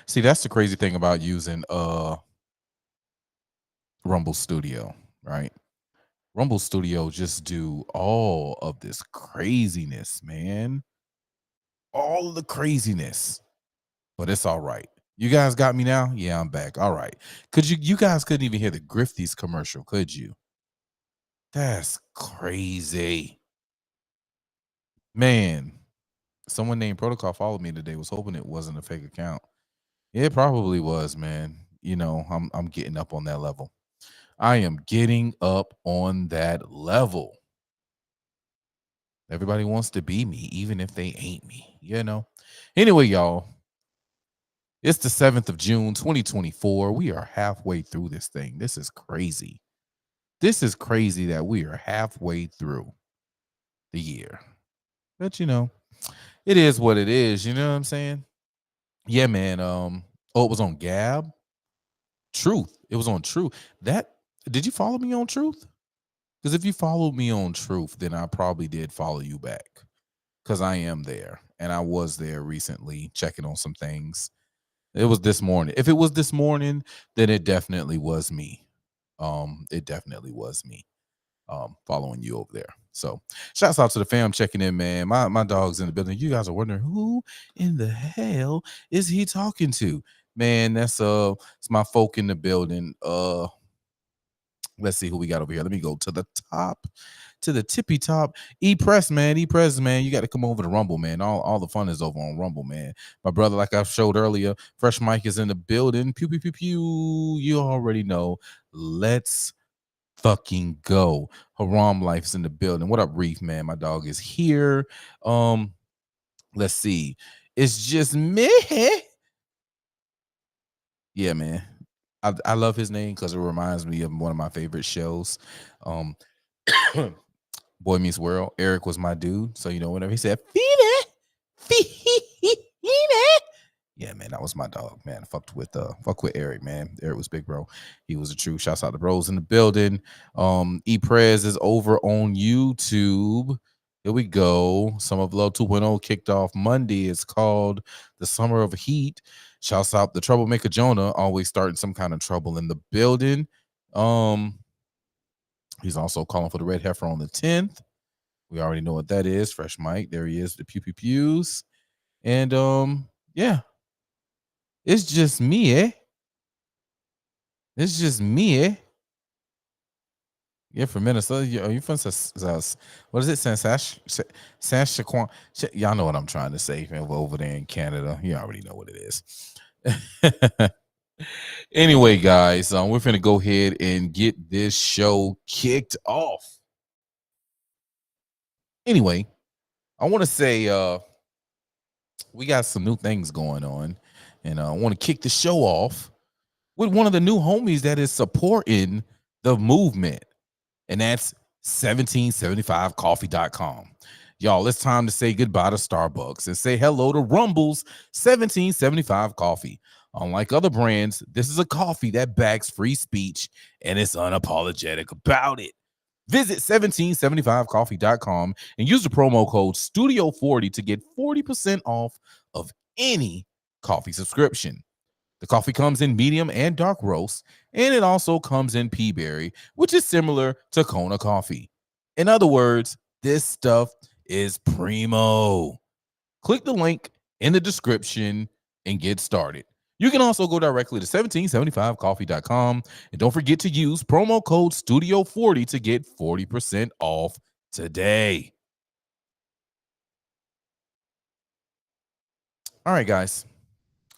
See, that's the crazy thing about using Rumble Studio, right? Rumble Studio just do all of this craziness, man. All of the craziness. But it's all right. You guys got me now? Yeah, I'm back. All right. Could you guys couldn't even hear the Grifties commercial, could you? That's crazy. Man, someone named Protocol followed me today, was hoping it wasn't a fake account. It probably was, man. You know, I'm getting up on that level. I am getting up on that level. Everybody wants to be me, even if they ain't me, you know? Anyway, y'all, it's the 7th of June, 2024. We are halfway through this thing. This is crazy. This is crazy that we are halfway through the year. But you know, it is what it is. You know what I'm saying? Yeah, man. Oh, it was on Gab. Truth. It was on Truth. That did you follow me on Truth? Because if you followed me on Truth, then I probably did follow you back. Because I am there. And I was there recently checking on some things. It was this morning. If it was this morning, then it definitely was me. It definitely was me. Following you over there. So shouts out to the fam checking in, man. My dog's in the building. You guys are wondering who in the hell is he talking to? Man, that's it's my folk in the building. Let's see who we got over here. Let me go to the top, to the tippy top. E-Press, man. E-Press, man. You got to come over to Rumble, man. All the fun is over on Rumble, man. My brother, like I showed earlier, Fresh Mike is in the building. Pew, pew, pew, pew. You already know. Let's fucking go. Haram Life's in the building. What up, Reef, man? My dog is here. Let's see. It's just me. Yeah, man. I love his name because it reminds me of one of my favorite shows. Um Boy Meets World. Eric was my dude. So you know, whenever he said Fina, yeah, man, that was my dog, man. Fuck with Eric, man. Eric was big, bro. He was a true. Shouts out to bros in the building. E-Prez is over on YouTube. Here we go. Summer of Love 2.0 kicked off Monday. It's called The Summer of Heat. Shouts out the Troublemaker Jonah, always starting some kind of trouble in the building. He's also calling for the Red Heifer on the 10th. We already know what that is. Fresh Mike. There he is, the pew pew pews. And yeah. It's just me, eh? It's just me, eh? Yeah, from Minnesota. Are you from what is it? Saskatchewan? Y'all know what I'm trying to say. Over there in Canada, you already know what it is. Anyway, guys, we're finna go ahead and get this show kicked off. Anyway, I want to say we got some new things going on, and I want to kick the show off with one of the new homies that is supporting the movement, and that's 1775coffee.com. Y'all, it's time to say goodbye to Starbucks and say hello to Rumble's 1775 coffee. Unlike other brands, this is a coffee that backs free speech and is unapologetic about it. Visit 1775coffee.com and use the promo code STUDIO40 to get 40% off of any coffee subscription. The coffee comes in medium and dark roast, and it also comes in pea berry, which is similar to Kona coffee. In other words, this stuff is primo. Click the link in the description and get started. You can also go directly to 1775coffee.com and don't forget to use promo code STUDIO40 to get 40% off today. All right, guys.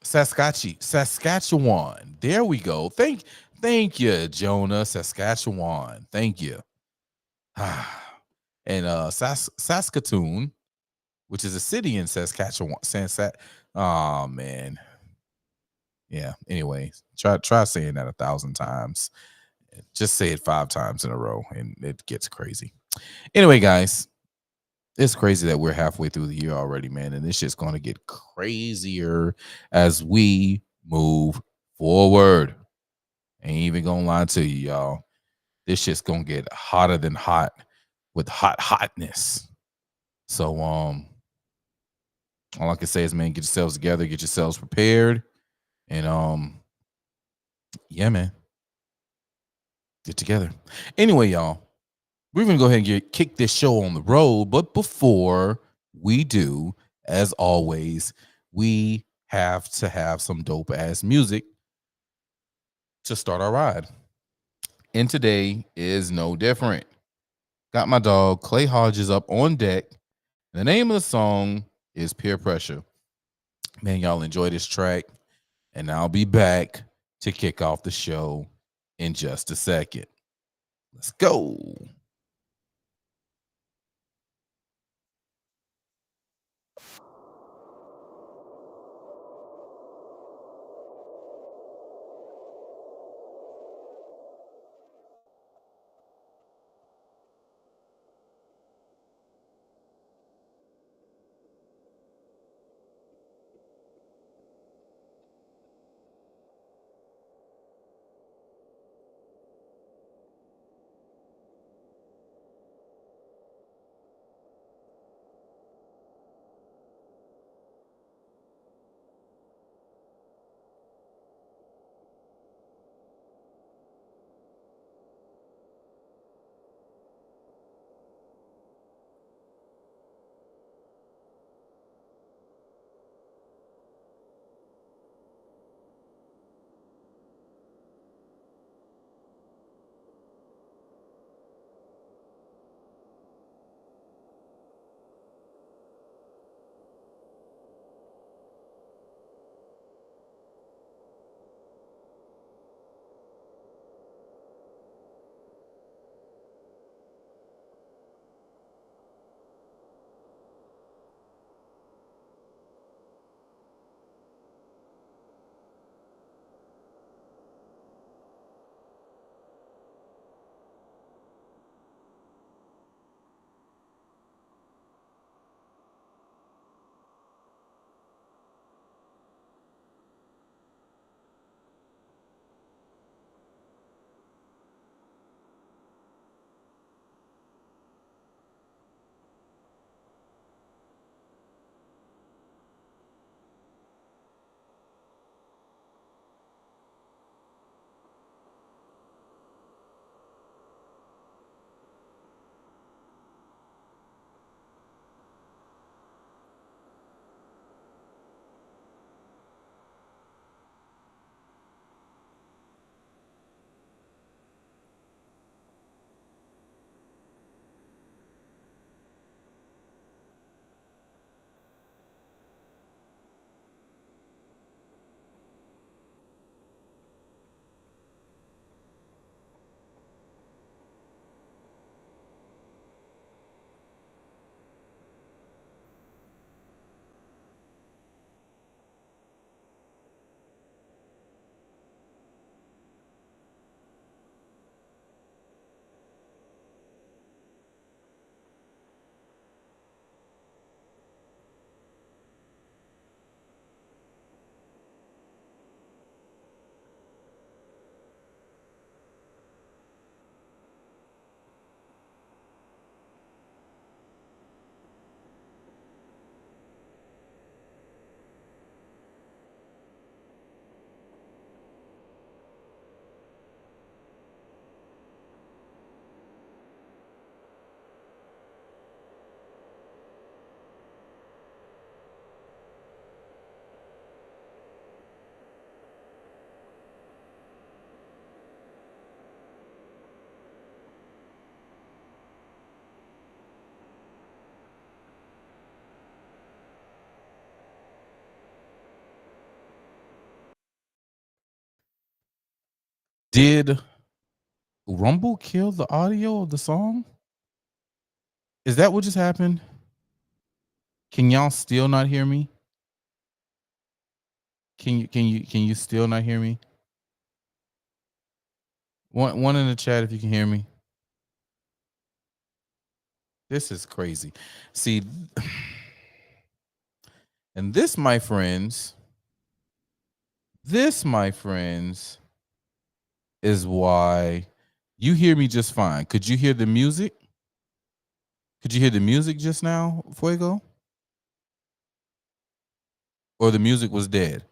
Saskatchewan. There we go. Thank you, Jonah. Saskatchewan. Thank you. And Saskatoon, which is a city in Saskatchewan. Oh man. Yeah. Anyway, try saying that 1,000 times. Just say it 5 times in a row, and it gets crazy. Anyway, guys, it's crazy that we're halfway through the year already, man, and it's just going to get crazier as we move forward. Ain't even gonna lie to you, y'all. This shit's gonna get hotter than hot with hotness. So all I can say is, man, get yourselves together, get yourselves prepared. And yeah, man, get together. Anyway, y'all, we're gonna go ahead and kick this show on the road. But before we do, as always, we have to have some dope ass music to start our ride. And today is no different. Got my dog Clay Hodges up on deck. The name of the song is Peer Pressure. Man, y'all enjoy this track. And I'll be back to kick off the show in just a second. Let's go. Did Rumble kill the audio of the song? Is that what just happened? Can y'all still not hear me? Can you still not hear me? One in the chat if you can hear me. This is crazy. See, and this, my friends, is why you hear me just fine. Could you hear the music? Could you hear the music just now, Fuego? Or the music was dead?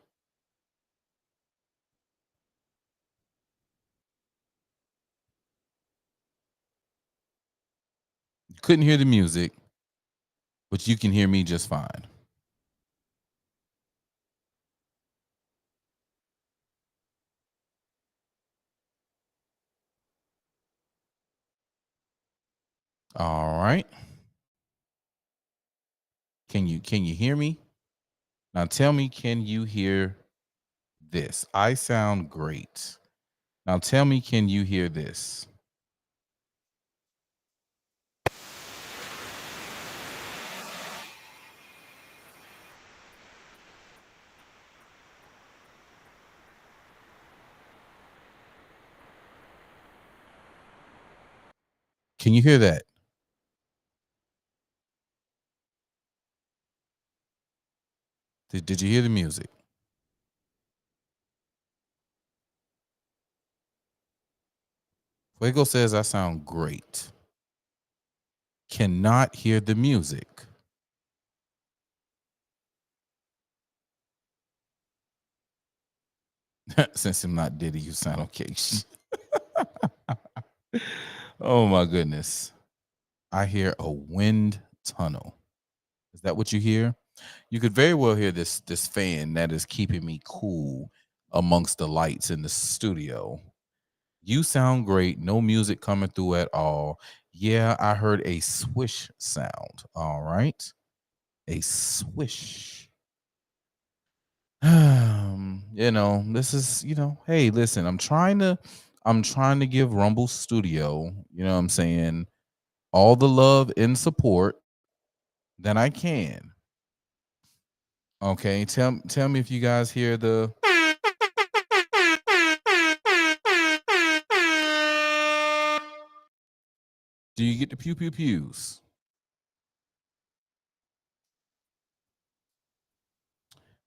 couldn't hear the music, but you can hear me just fine. All right. Can you hear me? Now tell me, can you hear this? I sound great. Now tell me, can you hear this? Can you hear that? Did you hear the music? Fuego says I sound great. Cannot hear the music. Since I'm not Diddy, you sound okay. Oh my goodness. I hear a wind tunnel. Is that what you hear? You could very well hear this fan that is keeping me cool amongst the lights in the studio. You sound great. No music coming through at all. Yeah, I heard a swish sound. All right. A swish. This is, hey, listen, I'm trying to give Rumble Studio, what I'm saying, all the love and support that I can. Okay, tell me if you guys hear the. Do you get the pew pew pews?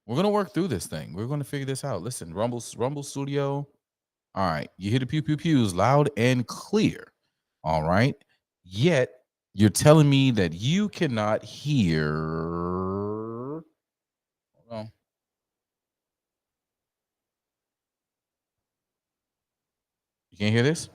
We're gonna work through this thing. We're gonna figure this out. Listen, Rumble Studio. All right, you hear the pew pew pews loud and clear. All right. Yet you're telling me that you cannot hear. Hold on. You can't hear this?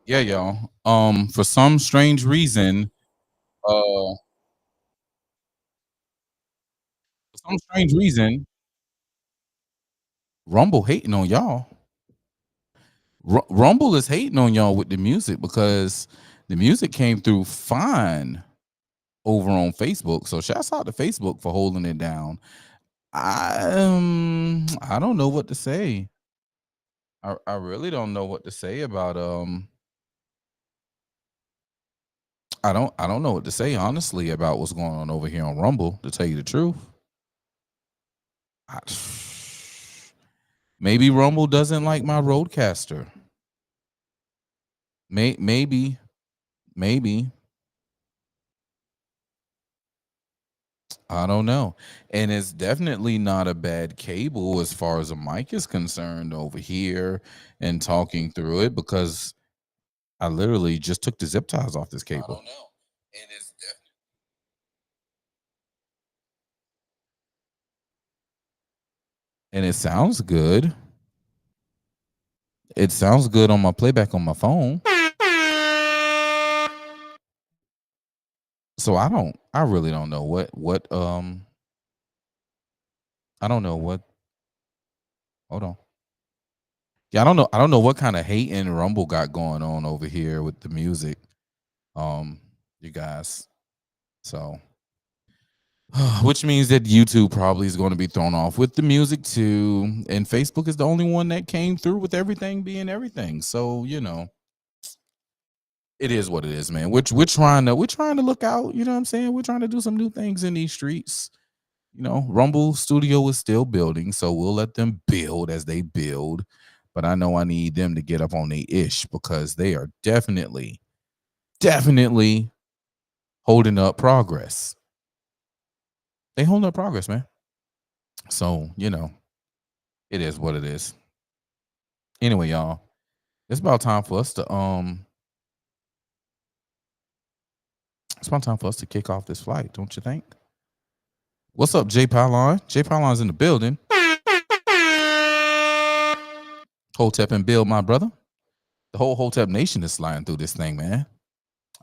Yeah, y'all. For some strange reason, uh, Rumble hating on y'all. Rumble is hating on y'all with the music because the music came through fine over on Facebook. So shouts out to Facebook for holding it down. I don't know what to say. I really don't know what to say about I don't know what to say honestly about what's going on over here on Rumble, to tell you the truth. I, maybe Rumble doesn't like my Roadcaster. Maybe I don't know. And it's definitely not a bad cable as far as a mic is concerned over here and talking through it, because I literally just took the zip ties off this cable. It is and it sounds good. It sounds good on my playback on my phone. So I really don't know what I don't know what hold on. Yeah, I don't know what kind of hate and Rumble got going on over here with the music. You guys. So which means that YouTube probably is going to be thrown off with the music too. And Facebook is the only one that came through with everything being everything. So, it is what it is, man. We're trying to look out, you know what I'm saying? We're trying to do some new things in these streets. Rumble Studio is still building, so we'll let them build as they build. But I know I need them to get up on the ish because they are definitely holding up progress. They holding up progress, man. So, it is what it is. Anyway, y'all, it's about time for us to it's about time for us to kick off this flight, don't you think? What's up, Jay Pylon? Jay Pylon's in the building. Hotep and Bill, my brother. The whole Hotep Nation is sliding through this thing, man.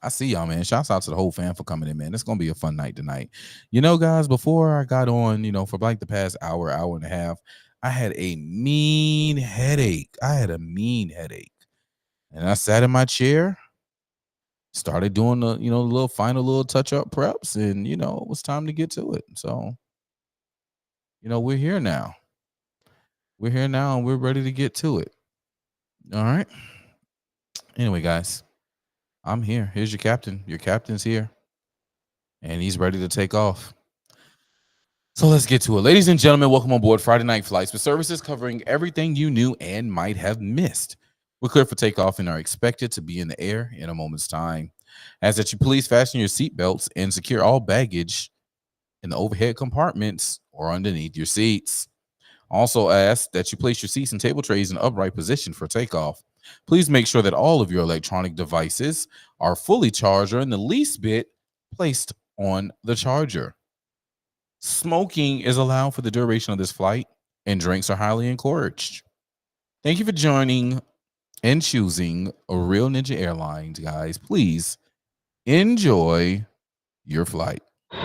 I see y'all, man. Shouts out to the whole fam for coming in, man. It's gonna be a fun night tonight. Guys, before I got on, for like the past hour and a half, I had a mean headache. And I sat in my chair, started doing the, little final little touch-up preps, and it was time to get to it. So, we're here now. We're here now and we're ready to get to it. All right. Anyway, guys, I'm here. Here's your captain. Your captain's here. And he's ready to take off. So let's get to it. Ladies and gentlemen, welcome on board Friday Night Flights with services covering everything you knew and might have missed. We're clear for takeoff and are expected to be in the air in a moment's time. As that you please fasten your seatbelts and secure all baggage in the overhead compartments or underneath your seats. Also ask that you place your seats and table trays in upright position for takeoff. Please make sure that all of your electronic devices are fully charged or in the least bit placed on the charger. Smoking is allowed for the duration of this flight, and drinks are highly encouraged. Thank you for joining and choosing a Real Ninja Airlines, guys. Please enjoy your flight. I'm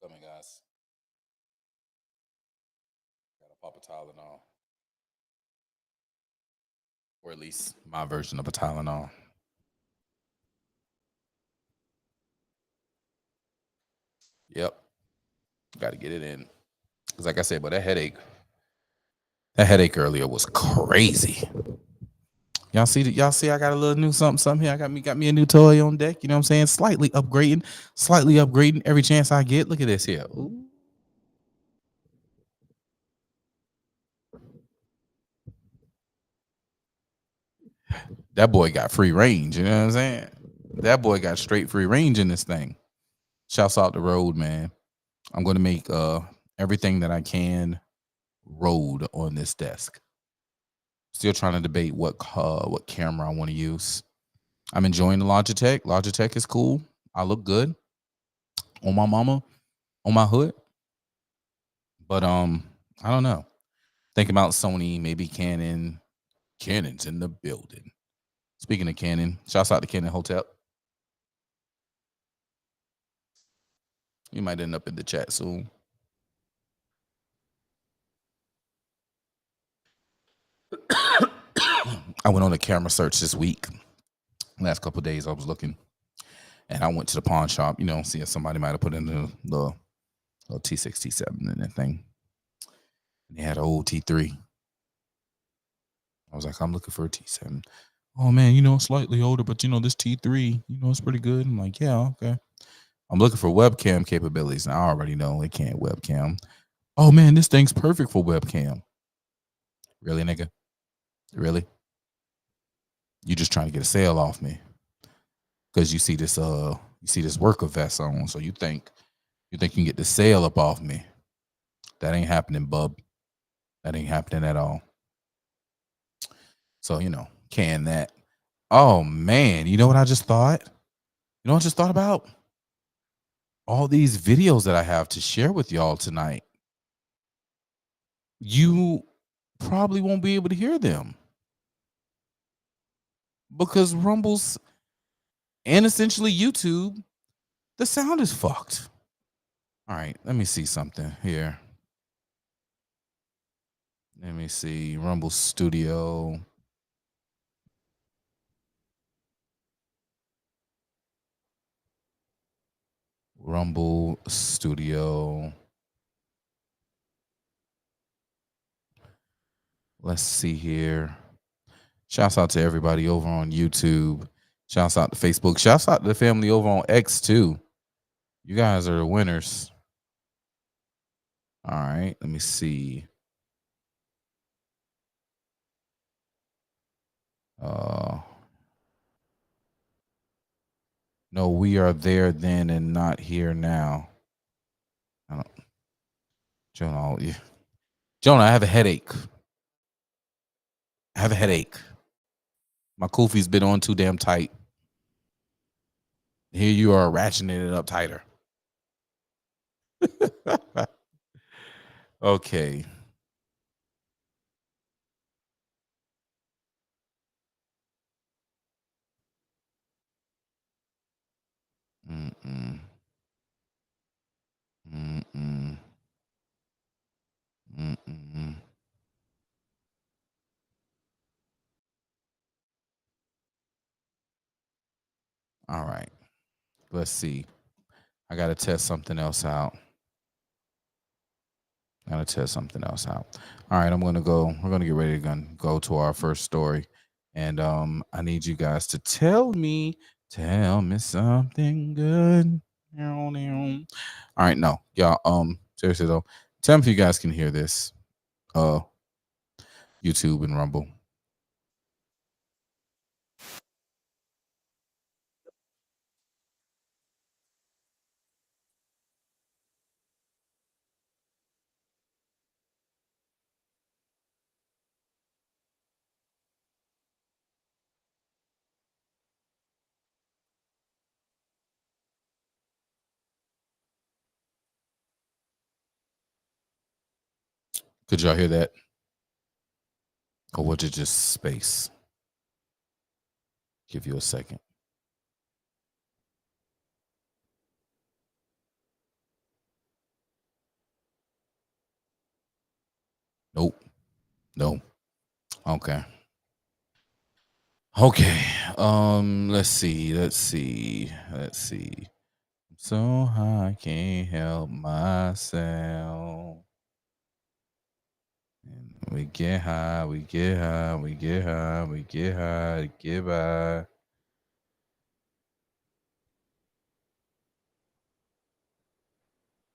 coming, guys. Gotta pop a Tylenol. Or at least my version of a Tylenol. Yep. Got to get it in. Because like I said, but that headache earlier was crazy. Y'all see I got a little new something here. I got me a new toy on deck. You know what I'm saying? Slightly upgrading every chance I get. Look at this here. Ooh. That boy got free range. You know what I'm saying? That boy got straight free range in this thing. Shouts out the road, man. I'm going to make everything that I can Rode on this desk. Still trying to debate what camera I want to use. I'm enjoying the Logitech. Logitech is cool. I look good on my mama, on my hood. But I don't know. Think about Sony, maybe Canon. Canon's in the building. Speaking of Canon, shouts out to Canon Hotep. You might end up in the chat soon. I went on a camera search this week. Last couple of days I was looking, and I went to the pawn shop, see if somebody might have put in the T6, T7 in that thing. And they had an old T3. I was like, I'm looking for a T7. Oh man, slightly older, but this T3, it's pretty good. I'm like, yeah, okay. I'm looking for webcam capabilities, and I already know it can't webcam. Oh man, this thing's perfect for webcam. Really, nigga? Really? You just trying to get a sale off me because you see this worker vest on, so you think You think you can get the sale up off me? That ain't happening, bub. That ain't happening at all. So, can that. Oh man, you know what I just thought? You know what I just thought about? All these videos that I have to share with y'all tonight. You probably won't be able to hear them because Rumble's and essentially YouTube, the sound is fucked. All right, let me see something here. Let me see Rumble Studio. Rumble Studio. Let's see here. Shouts out to everybody over on YouTube. Shouts out to Facebook. Shouts out to the family over on X too. You guys are the winners. All right, let me see. No, we are there then and not here now. I don't, Jonah, Jonah, I have a headache. My kufi's been on too damn tight. Here you are ratcheting it up tighter. Okay. Mm-mm. Mm-mm. Mm-mm. All right. Let's see. I got to test something else out. All right, I'm going to go. We're going to get ready to go to our first story. And I need you guys to tell me something good. All right, no. Y'all, seriously though. Tell me if you guys can hear this. YouTube and Rumble. Could y'all hear that? Or was it just space? Give you a second. Nope. No. Okay. Okay. Let's see. So I can't help myself. And we get high, we get high, we get high, we get high, get by.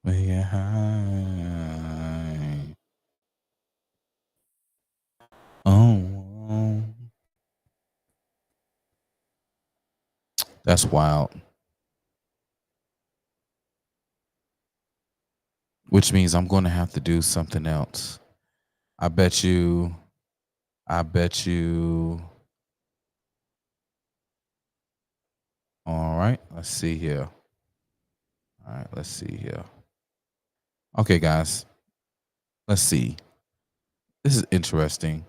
We get high. Oh, that's wild. Which means I'm going to have to do something else. I bet you. All right, let's see here. Okay, guys, let's see. This is interesting.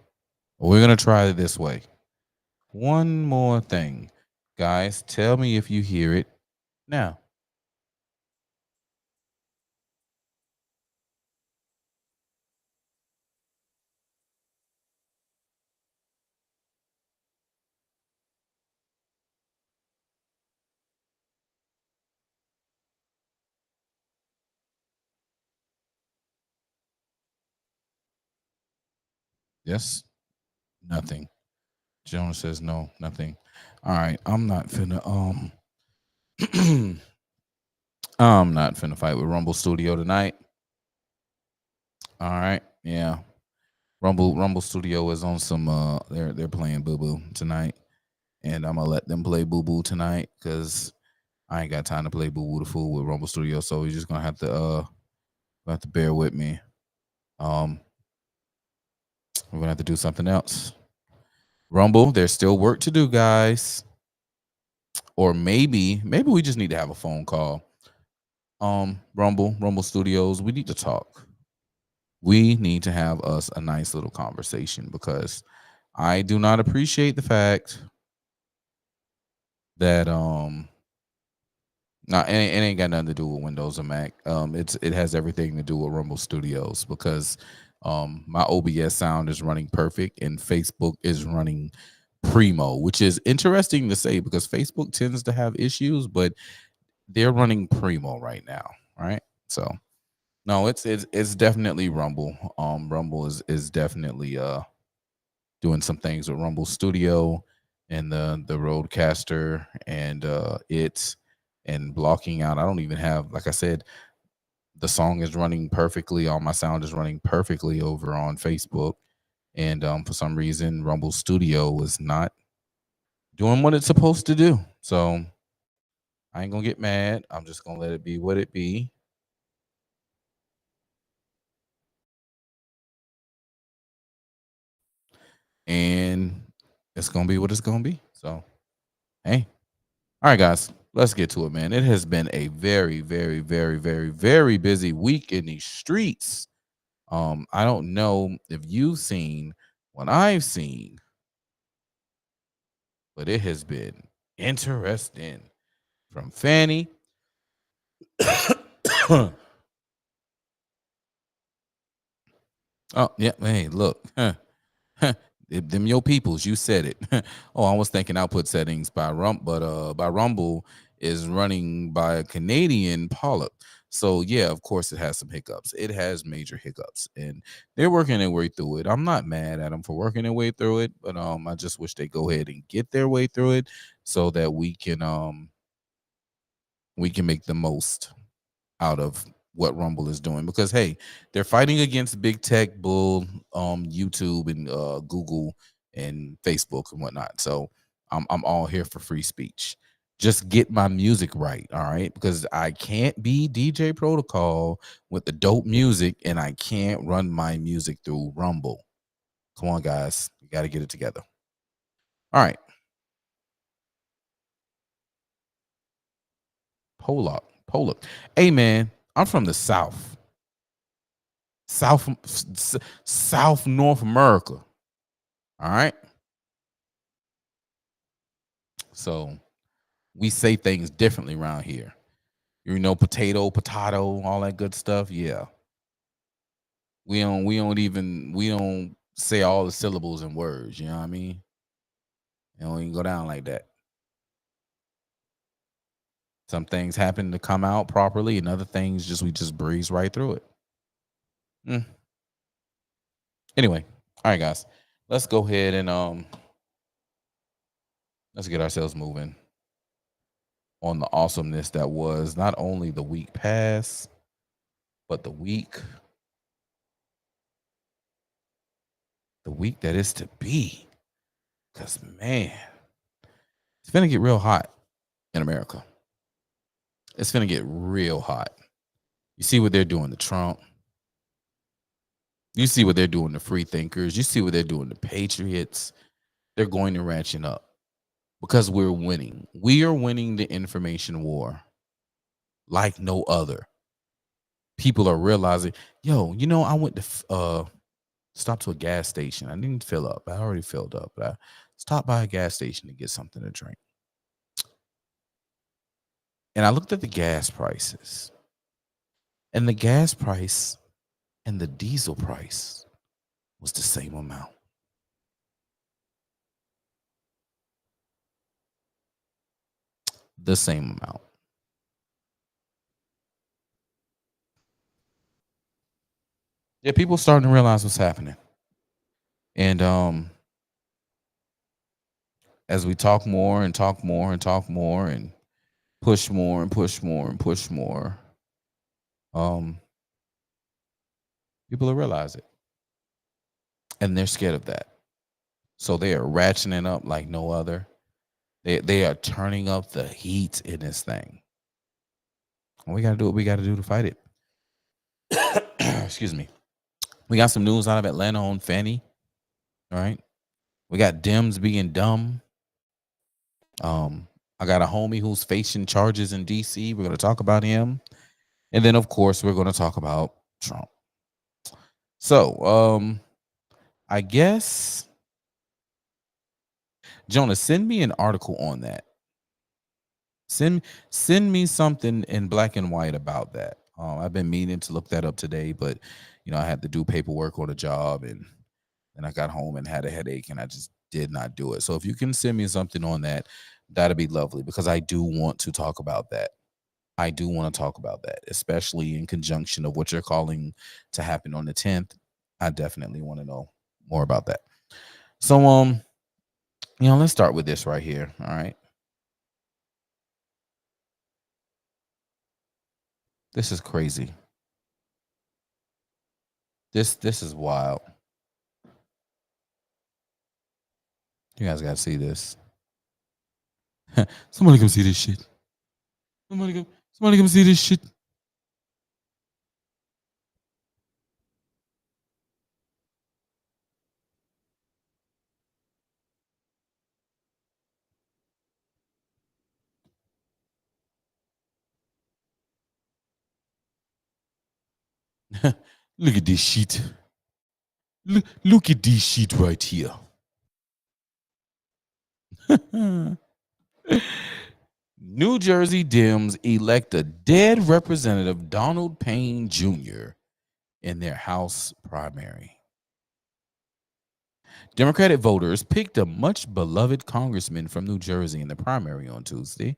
We're going to try it this way. One more thing. Guys, tell me if you hear it now. Yes? Nothing. Jonas says no, nothing. All right, I'm not finna I'm not finna fight with Rumble Studio tonight. All right. Yeah. Rumble Studio is on some they're playing Boo Boo tonight. And I'm gonna let them play Boo Boo tonight because I ain't got time to play Boo Boo the Fool with Rumble Studio, so you're just gonna have to bear with me. Um, we're gonna have to do something else. Rumble, there's still work to do, guys. Or maybe we just need to have a phone call. Rumble Studios, we need to talk. We need to have us a nice little conversation because I do not appreciate the fact that it ain't got nothing to do with Windows or Mac. It has everything to do with Rumble Studios because my OBS sound is running perfect and Facebook is running primo, which is interesting to say because Facebook tends to have issues, but they're running primo right now, right? So no, it's definitely Rumble. Rumble is definitely doing some things with Rumble Studio and the Roadcaster and it and blocking out. I don't even have, like I said, the song is running perfectly. All my sound is running perfectly over on Facebook. And for some reason, Rumble Studio was not doing what it's supposed to do. So I ain't gonna get mad. I'm just gonna let it be what it be. And it's gonna be what it's gonna be. So hey. All right, guys, let's get to it, man. It has been a very, very, very, very, very busy week in these streets. I don't know if you've seen what I've seen, but it has been interesting. From Fanny. Oh, yeah. Hey, look. Them your peoples, you said it. Oh, I was thinking output settings by Rumble is running by a Canadian polyp. So yeah, of course it has some hiccups. It has major hiccups, and they're working their way through it. I'm not mad at them for working their way through it, but I just wish they go ahead and get their way through it so that we can make the most out of what Rumble is doing because hey, they're fighting against big tech bull, YouTube and Google and Facebook and whatnot. So I'm all here for free speech. Just get my music right, all right? Because I can't be DJ Protocol with the dope music and I can't run my music through Rumble. Come on, guys, you got to get it together. All right, Pollock. Hey man, I'm from the South. South North America. All right. So we say things differently around here. You know, potato, all that good stuff. Yeah. We don't say all the syllables in words, you know what I mean? It don't even go down like that. Some things happen to come out properly and other things we just breeze right through it. Mm. Anyway, all right, guys. Let's go ahead and let's get ourselves moving on the awesomeness that was not only the week past, but the week that is to be. Cause man, it's gonna get real hot in America. It's gonna get real hot. You see what they're doing to Trump. You see what they're doing to free thinkers. You see what they're doing to patriots. They're going to ratchet up because we're winning. We are winning the information war like no other. People are realizing, yo, I went to stop to a gas station. I didn't fill up. I already filled up, but I stopped by a gas station to get something to drink. And I looked at the gas prices. And the gas price and the diesel price was the same amount. The same amount. Yeah, people starting to realize what's happening. And as we talk more and talk more and talk more and push more and push more and push more, um, people will realize it. And they're scared of that. So they are ratcheting up like no other. They are turning up the heat in this thing. We got to do what we got to do to fight it. Excuse me. We got some news out of Atlanta on Fannie. All right. We got Dems being dumb. I got a homie who's facing charges in DC. We're going to talk about him. And then, of course, we're going to talk about Trump. So, I guess, Jonah, send me an article on that. Send me something in black and white about that. I've been meaning to look that up today, but I had to do paperwork on a job, and then I got home and had a headache, and I just did not do it. So if you can send me something on that, that'd be lovely, because I do want to talk about that. I do want to talk about that, especially in conjunction of what you're calling to happen on the 10th. I definitely want to know more about that. So, let's start with this right here. All right. This is crazy. This is wild. You guys got to see this. Somebody come see this shit. Somebody come see this shit. Look at this shit. Look at this shit right here. New Jersey Dems elect a dead Representative Donald Payne Jr. in their House primary. Democratic voters picked a much beloved congressman from New Jersey in the primary on Tuesday.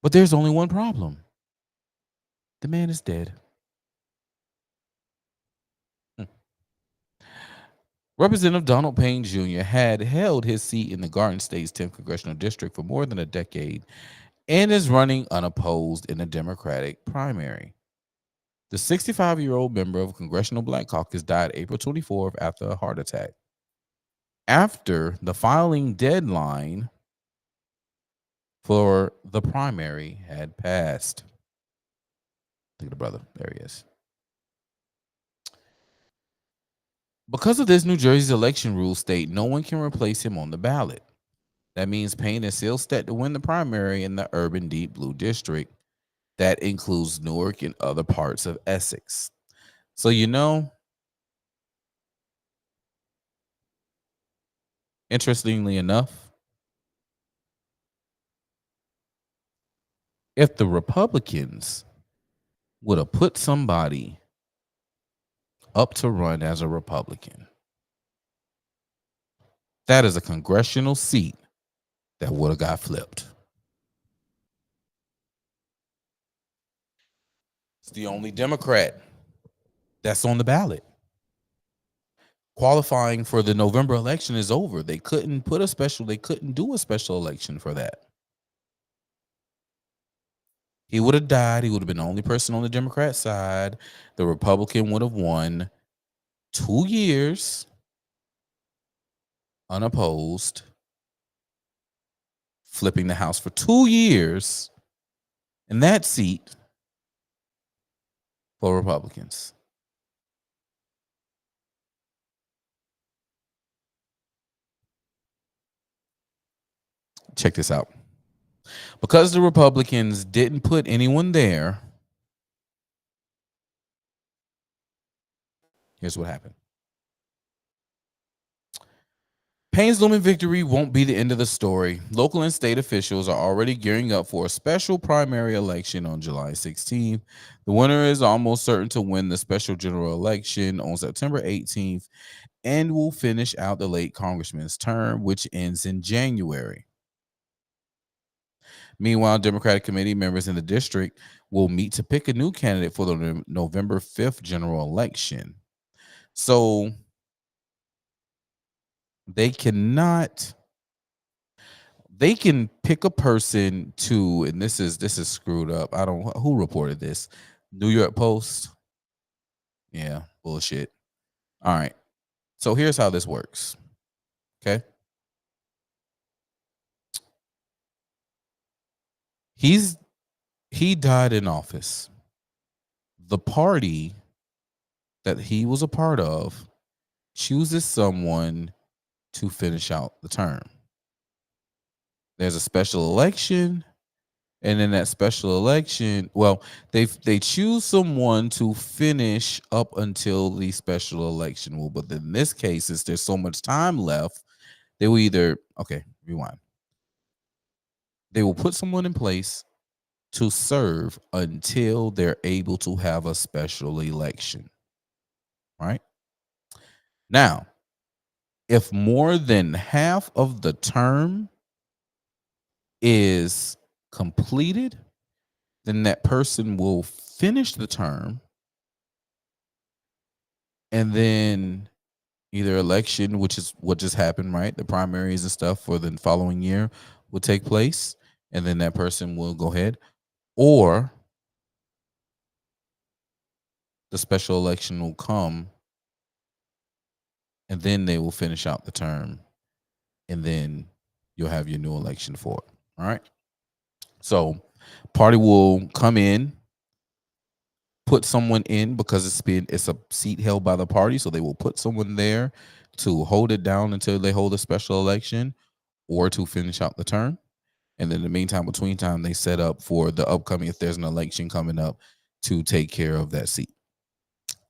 But there's only one problem. The man is dead. Representative Donald Payne Jr. had held his seat in the Garden State's 10th congressional district for more than a decade and is running unopposed in the Democratic primary. The 65-year-old member of Congressional Black Caucus died April 24th after a heart attack. After the filing deadline for the primary had passed. Look at the brother. There he is. Because of this, New Jersey's election rules state no one can replace him on the ballot. That means Payne is still set to win the primary in the urban deep blue district. That includes Newark and other parts of Essex. So, interestingly enough, if the Republicans would have put somebody up to run as a Republican, that is a congressional seat that would have got flipped. It's the only Democrat that's on the ballot. Qualifying for the November election is over. They couldn't do a special election for that. He would have died. He would have been the only person on the Democrat side. The Republican would have won 2 years unopposed, flipping the House for 2 years in that seat for Republicans. Check this out. Because the Republicans didn't put anyone there, here's what happened. Payne's looming victory won't be the end of the story. Local and state officials are already gearing up for a special primary election on July 16th. The winner is almost certain to win the special general election on September 18th and will finish out the late congressman's term, which ends in January. Meanwhile, Democratic committee members in the district will meet to pick a new candidate for the November 5th general election. So they can pick a person to, and this is screwed up. Who reported this? New York Post. Yeah, bullshit. All right. So here's how this works. Okay. He's he died in office. The party that he was a part of chooses someone to finish out the term. There's a special election, and in that special election, well, they choose someone to finish up until the special election will. But in this case, since there's so much time left, they will either okay, rewind. They will put someone in place to serve until they're able to have a special election. Right now, if more than half of the term is completed, then that person will finish the term, and then either election, which is what just happened, right? The primaries and stuff for the following year will take place, and then that person will go ahead, or the special election will come, and then they will finish out the term, and then you'll have your new election for it. All right. So, party will come in, put someone in because it's a seat held by the party, so they will put someone there to hold it down until they hold a special election or to finish out the term. And then in the meantime, between time, they set up for the upcoming, if there's an election coming up, to take care of that seat.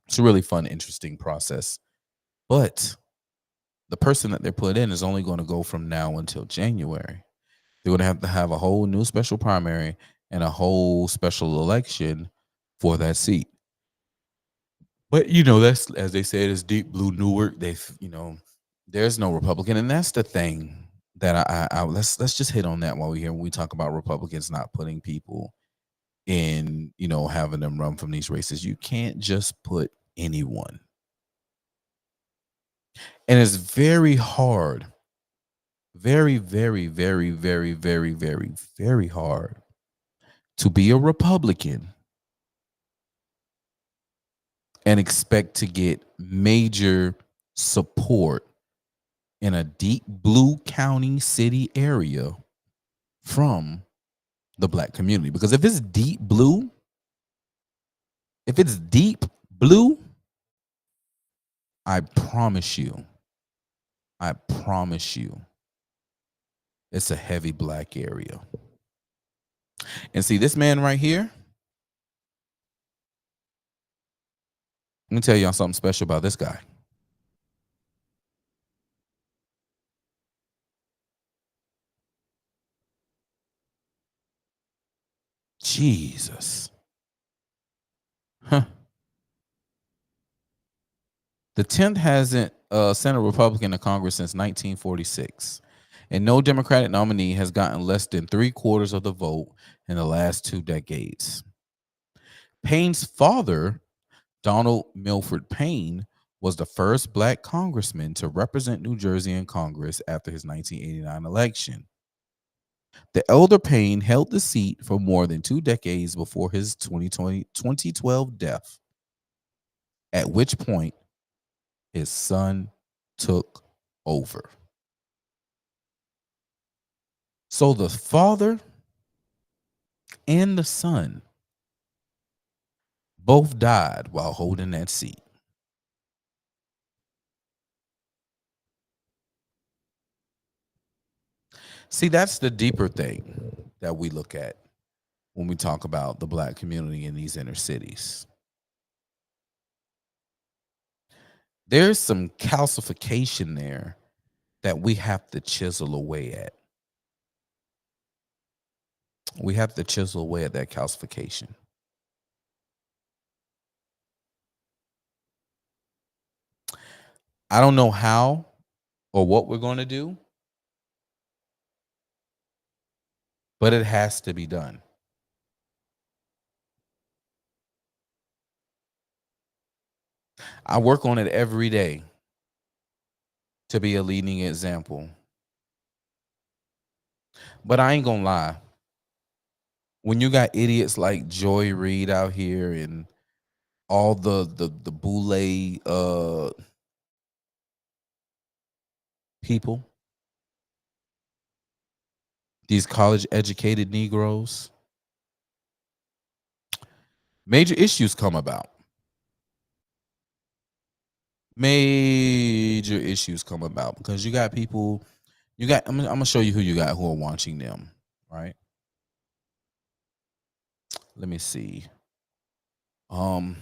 It's a really fun, interesting process. But the person that they're put in is only going to go from now until January. They're going to have a whole new special primary and a whole special election for that seat. But that's, as they say, it's deep blue Newark. There's no Republican, and that's the thing that I let's just hit on that while we're here. When we talk about Republicans not putting people in, having them run from these races, you can't just put anyone, and it's very hard, very, very, very, very, very, very, very hard to be a Republican and expect to get major support in a deep blue county city area from the black community. Because if it's deep blue, I promise you, it's a heavy black area. And see, this man right here, let me tell y'all something special about this guy. Jesus. Huh. The 10th hasn't sent a Republican to Congress since 1946. And no Democratic nominee has gotten less than 3/4 of the vote in the last 2 decades. Payne's father, Donald Milford Payne, was the first black congressman to represent New Jersey in Congress after his 1989 election. The elder Payne held the seat for more than 2 decades before his 2012 death, at which point his son took over. So the father and the son both died while holding that seat. See, that's the deeper thing that we look at when we talk about the black community in these inner cities. There's some calcification there that we have to chisel away at. We have to chisel away at that calcification. I don't know how or what we're going to do, but it has to be done. I work on it every day to be a leading example. But I ain't gonna lie. When you got idiots like Joy Reid out here and all the boule people, these college educated Negroes, Major issues come about. Major issues come about because you got people. You got. I'm gonna show you who you got who are watching them. Right. Let me see. Um,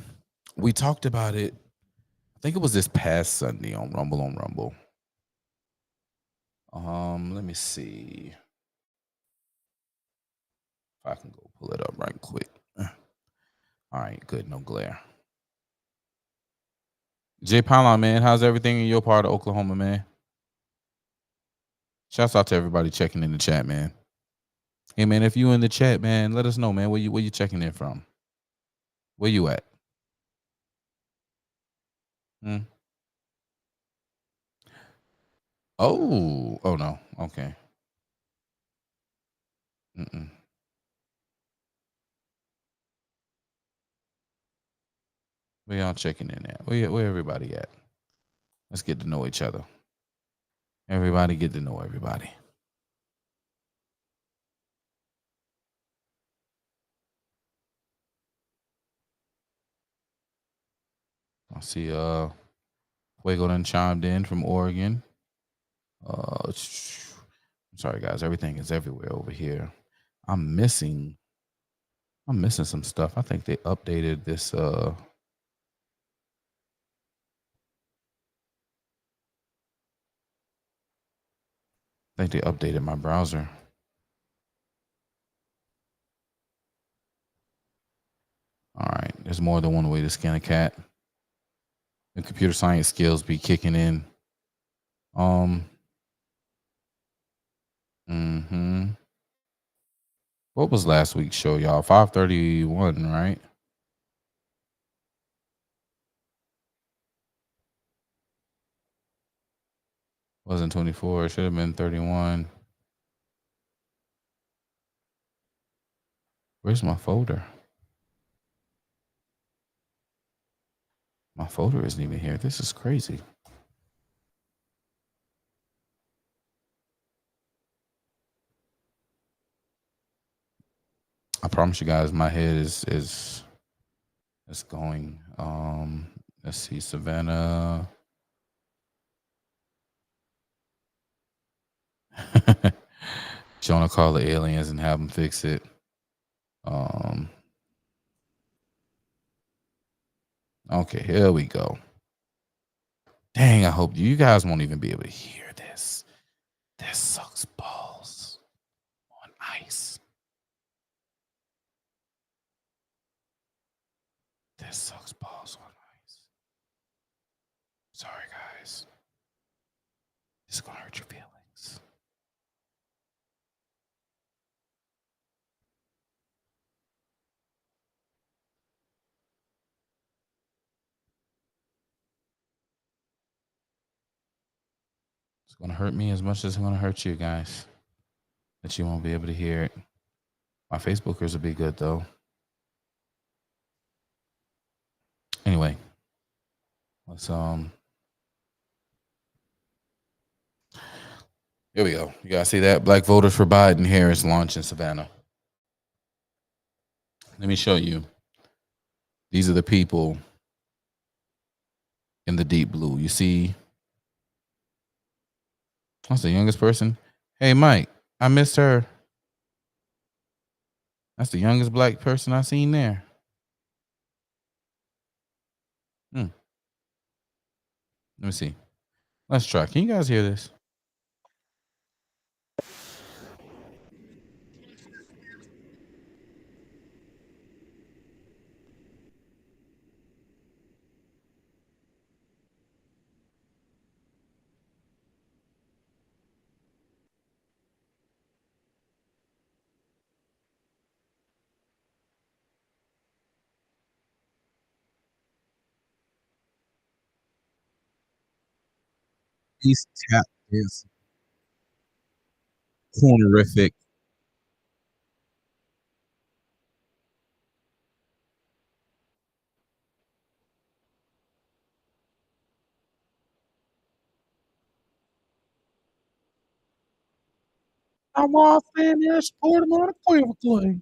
we talked about it. I think it was this past Sunday on Rumble on Rumble. Let me see if I can go pull it up right quick. All right, good, no glare. Jay Pylon, man, how's everything in your part of Oklahoma, man? Shouts out to everybody checking in the chat, man. Hey, man, if you in the chat, man, let us know, man. Where you checking in from? Where you at? Hmm? Oh no. Okay. Mm-mm. Where y'all checking in at? Where everybody at? Let's get to know each other. Everybody get to know everybody. I see Fuego done chimed in from Oregon. I'm sorry guys, everything is everywhere over here. I'm missing some stuff. I think they updated this I think they updated my browser. All right, there's more than one way to scan a cat. The computer science skills be kicking in. Mm-hmm. What was last week's show, y'all? 531, right? Wasn't 24. It should have been 31. Where's my folder? My folder isn't even here. This is crazy. I promise you guys, my head is going. Let's see, Savannah. Jonah call the aliens and have them fix it. Okay, here we go. Dang, I hope you guys won't even be able to hear this. This sucks balls on ice. This sucks balls on ice. Sorry, guys. This is gonna hurt your feelings. It's gonna hurt me as much as it's gonna hurt you guys. That you won't be able to hear it. My Facebookers will be good though. Anyway, let's here we go. You guys see that? Black voters for Biden Harris launch in Savannah. Let me show you. These are the people in the deep blue. You see, that's the youngest person. Hey, Mike, I missed her. That's the youngest black person I seen there. Let me see. Let's try. Can you guys hear this? He's tap is cornerific. I'm off in there, sport him unequivocally.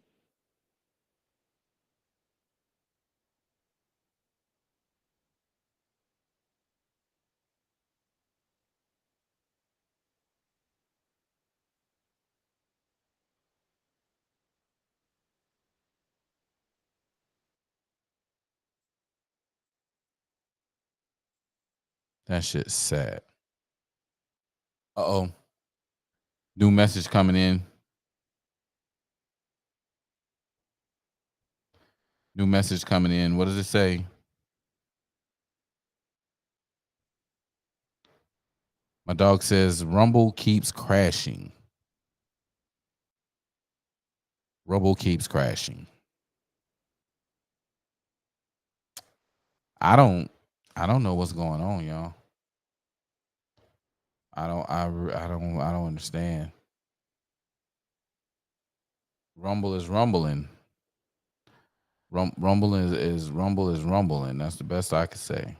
That shit's sad. Uh-oh. New message coming in. New message coming in. What does it say? My dog says Rumble keeps crashing. Rumble keeps crashing. I don't know what's going on, y'all. I don't understand. Rumble is rumbling. Rumble is rumbling. That's the best I could say.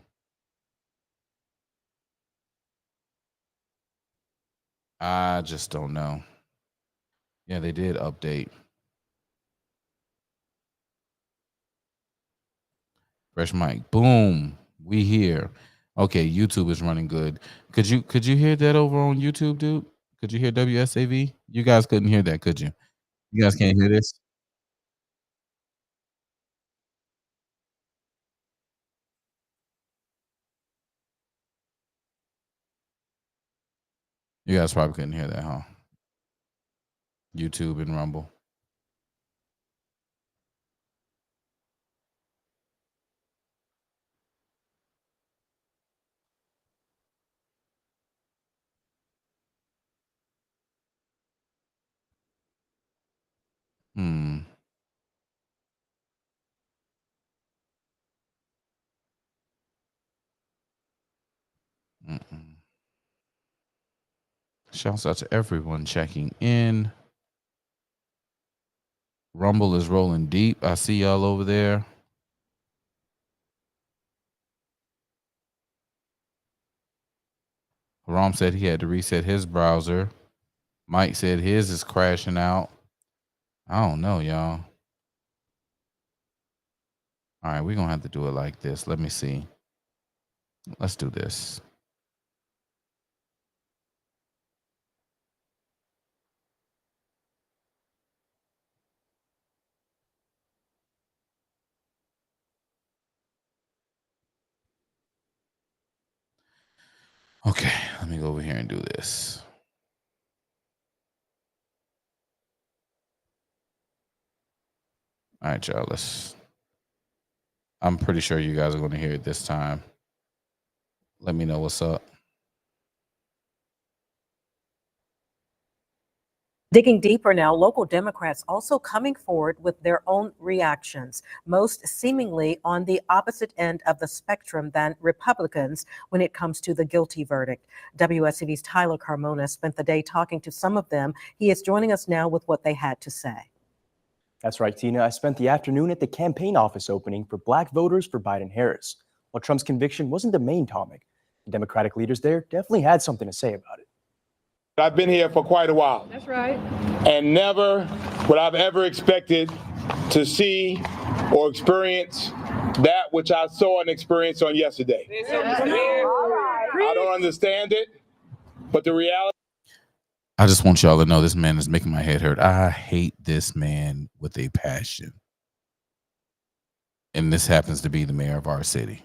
I just don't know. Yeah, they did update. Fresh mic. Boom. We here. Okay, YouTube is running good. Could you hear that over on YouTube, dude? Could you hear WSAV? You guys couldn't hear that, could you? You guys can't hear this? You guys probably couldn't hear that, huh? YouTube and Rumble. Mm-mm. Shouts out to everyone checking in. Rumble is rolling deep. I see y'all over there. Ram said he had to reset his browser. Mike said his is crashing out. I don't know, y'all. All right, we're going to have to do it like this. Let me see. Let's do this. Okay, let me go over here and do this. All right, y'all. I'm pretty sure you guys are going to hear it this time. Let me know what's up. Digging deeper now, local Democrats also coming forward with their own reactions, most seemingly on the opposite end of the spectrum than Republicans when it comes to the guilty verdict. WSCV's Tyler Carmona spent the day talking to some of them. He is joining us now with what they had to say. That's right, Tina. I spent the afternoon at the campaign office opening for Black voters for Biden-Harris. While Trump's conviction wasn't the main topic, the Democratic leaders there definitely had something to say about it. I've been here for quite a while. That's right. And never would I've ever expected to see or experience that which I saw and experienced on yesterday. I don't understand it, but the reality. I just want y'all to know this man is making my head hurt. I hate this man with a passion. And this happens to be the mayor of our city.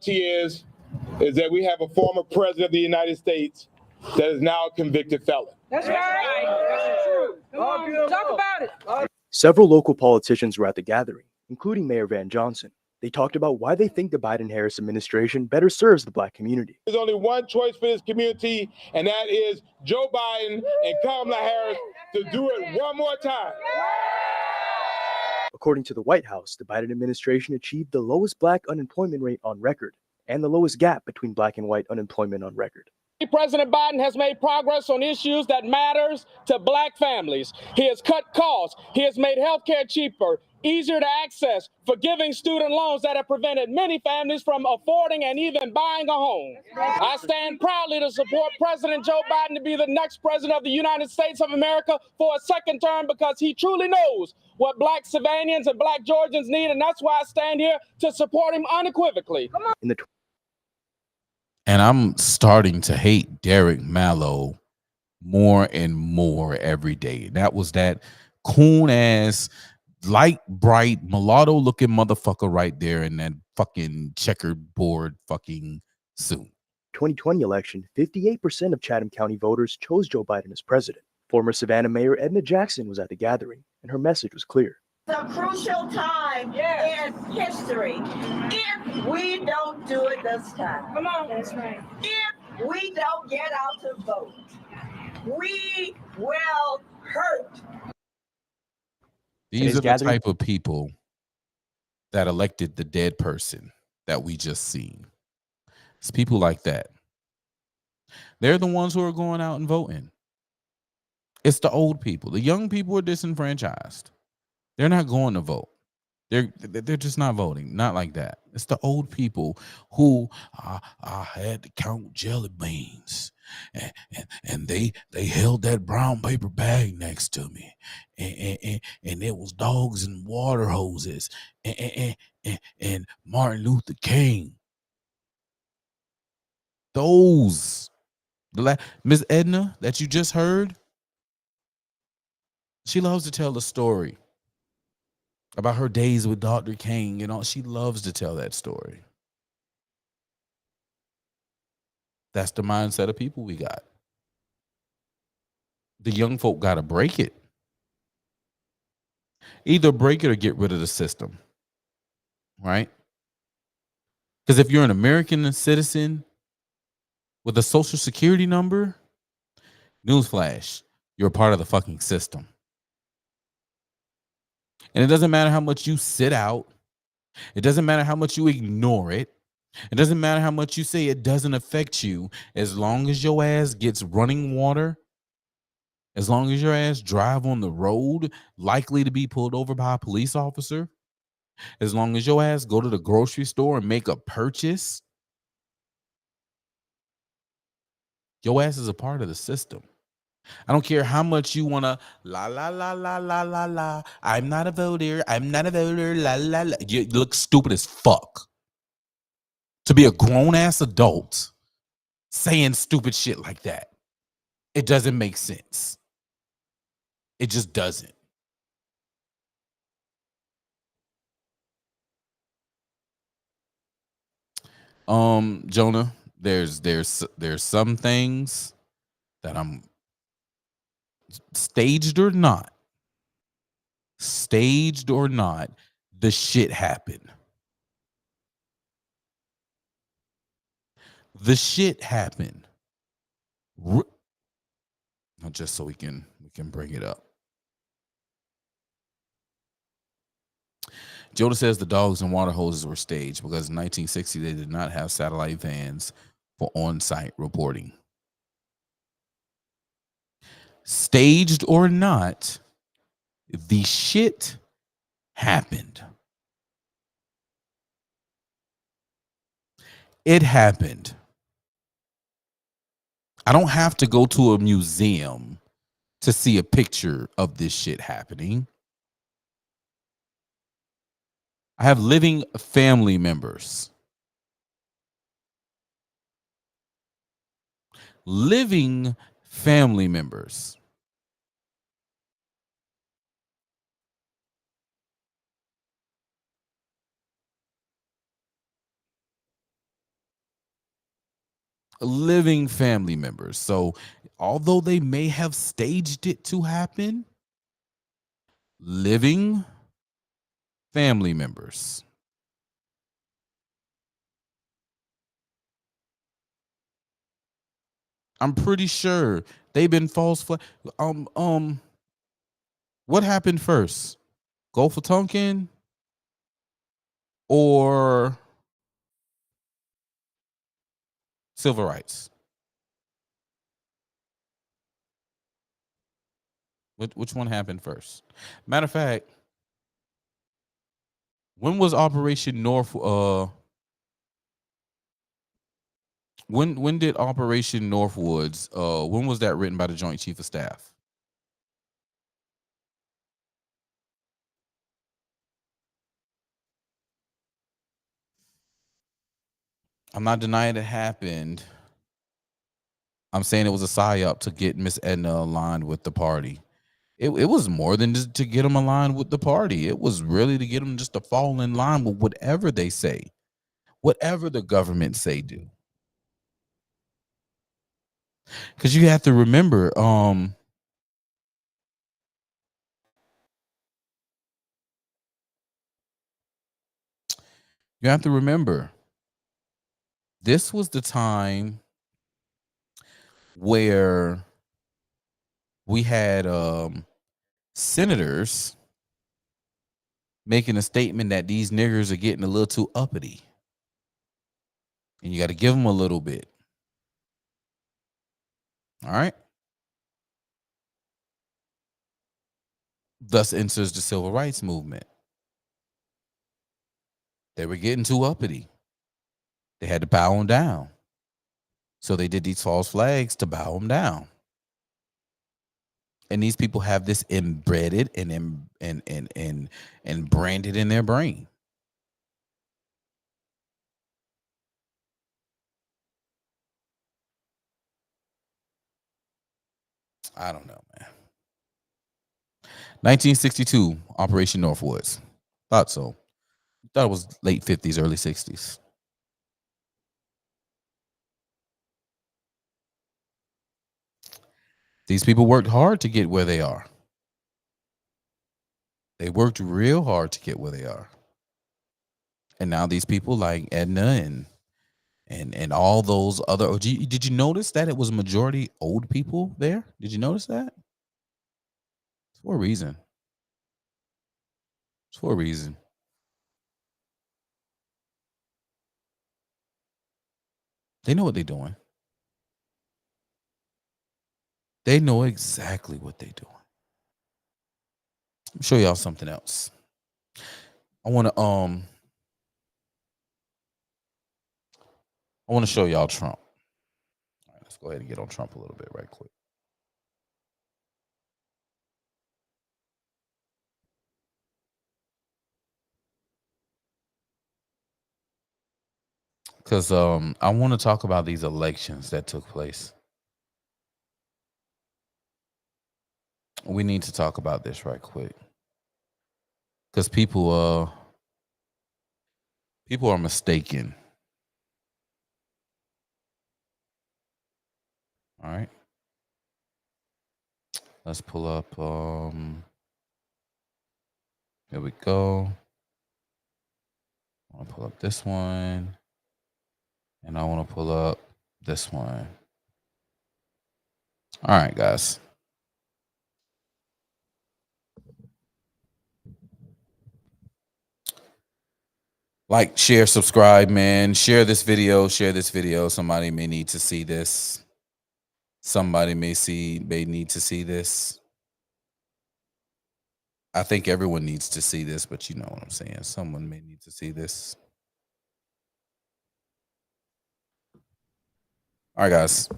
Is that we have a former president of the United States that is now a convicted felon. That's right. That's true. Come on, talk about it. Several local politicians were at the gathering, including Mayor Van Johnson. They talked about why they think the Biden-Harris administration better serves the Black community. There's only one choice for this community, and that is Joe Biden and Kamala Harris to do it one more time. According to the White House, the Biden administration achieved the lowest Black unemployment rate on record and the lowest gap between Black and white unemployment on record. President Biden has made progress on issues that matters to Black families. He has cut costs. He has made health care cheaper, easier to access, forgiving student loans that have prevented many families from affording and even buying a home. I stand proudly to support President Joe Biden to be the next president of the United States of America for a second term because he truly knows what Black Savannahans and Black Georgians need, and that's why I stand here to support him unequivocally. And I'm starting to hate Derek Mallow more and more every day. That was that coon ass, light, bright, mulatto-looking motherfucker right there in that fucking checkerboard fucking suit. 2020 election, 58% of Chatham County voters chose Joe Biden as president. Former Savannah Mayor Edna Jackson was at the gathering, and her message was clear. It's a crucial time in history. If we don't do it this time, Come on. That's right. if we don't get out to vote, we will hurt. These his are the gathering- type of people that elected the dead person that we just seen. It's people like that. They're the ones who are going out and voting. It's the old people. The young people are disenfranchised. They're not going to vote. They're just not voting. Not like that. It's the old people who I had to count jelly beans, and they held that brown paper bag next to me, and it was dogs and water hoses, and Martin Luther King. Those, Miss Edna that you just heard, she loves to tell the story about her days with Dr. King. You know, she loves to tell that story. That's the mindset of people we got. The young folk got to break it. Either break it or get rid of the system, right? Because if you're an American citizen with a social security number, newsflash, you're a part of the fucking system. And it doesn't matter how much you sit out. It doesn't matter how much you ignore it. It doesn't matter how much you say it doesn't affect you. As long as your ass gets running water, as long as your ass drive on the road likely to be pulled over by a police officer, as long as your ass go to the grocery store and make a purchase, your ass is a part of the system. I don't care how much you want to la, la, la, la, la, la, la. I'm not a voter. I'm not a voter. La, la, la. You look stupid as fuck. To be a grown-ass adult saying stupid shit like that. It doesn't make sense. It just doesn't. Jonah, there's some things that I'm staged or not, the shit happened. The shit happened. Just so we can bring it up. Jonah says the dogs and water hoses were staged because in 1960 they did not have satellite vans for on-site reporting. Staged or not, the shit happened. It happened. I don't have to go to a museum to see a picture of this shit happening. I have living family members. Living family members. Living family members. So although they may have staged it to happen, living family members. I'm pretty sure they've been false flag. What happened first? Gulf of Tonkin or civil rights? Which one happened first? Matter of fact, when was Operation North? When did Operation Northwoods? When was that written by the Joint Chief of Staff? I'm not denying it happened. I'm saying it was a psyop to get Miss Edna aligned with the party. It was more than just to get them aligned with the party. It was really to get them just to fall in line with whatever they say, whatever the government say do. Because you have to remember, this was the time where we had senators making a statement that these niggers are getting a little too uppity. And you got to give them a little bit. All right. Thus enters the civil rights movement. They were getting too uppity. They had to bow them down. So they did these false flags to bow them down. And these people have this embedded and branded in their brain. I don't know, man. 1962, Operation Northwoods. Thought so. Thought it was late 50s, early 60s. These people worked hard to get where they are. They worked real hard to get where they are. And now these people like Edna and all those other, did you notice that it was a majority old people there? Did you notice that? It's for a reason. It's for a reason. They know what they're doing. They know exactly what they're doing. Let me show y'all something else. I want to show y'all Trump. All right, let's go ahead and get on Trump a little bit right quick. Because I want to talk about these elections that took place. We need to talk about this right quick. Because people are mistaken. All right. Let's pull up. Here we go. I want to pull up this one. And I want to pull up this one. All right, guys. Like, share, subscribe, man. Share this video. Somebody may need to see this. Somebody may need to see this. I think everyone needs to see this, but you know what I'm saying. Someone may need to see this. All right, guys.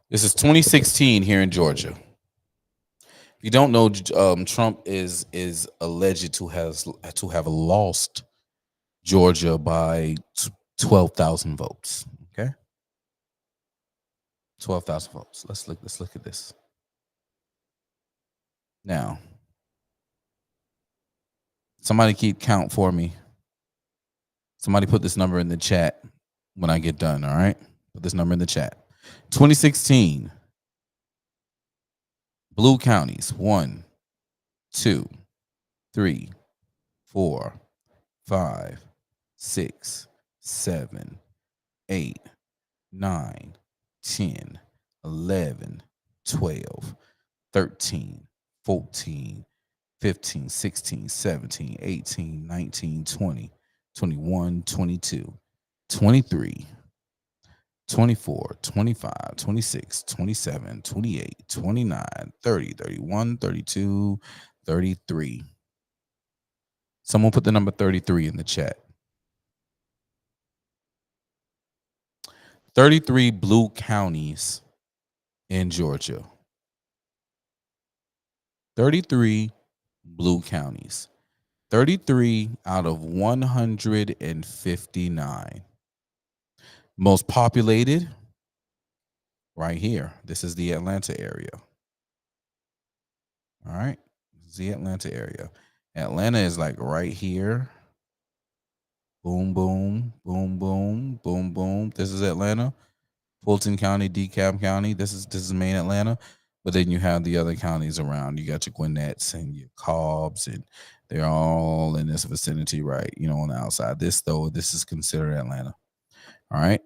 This is 2016 here in Georgia. If you don't know, Trump is alleged to have lost Georgia by 12,000 votes. Okay, 12,000 votes. Let's look at this. Now, somebody keep count for me. Somebody put this number in the chat when I get done. All right, put this number in the chat. 2016. Blue counties 1, 2, 3, 4, 5, 6, 7, 8, 9, 10, 11, 12, 13, 14, 15, 16, 17, 18, 19, 20, 21, 22, 23, 24, 25, 26, 27, 28, 29, 30, 31, 32, 33. Someone put the number 33 in the chat. 33 blue counties in Georgia. 33 blue counties. 33 out of 159. Most populated, right here. This is the Atlanta area. All right. This is the Atlanta area. Atlanta is like right here. Boom, boom, boom, boom, boom, boom. This is Atlanta. Fulton County, DeKalb County. This is main Atlanta. But then you have the other counties around. You got your Gwinnett's and your Cobbs, and they're all in this vicinity, right? On the outside. This is considered Atlanta. All right.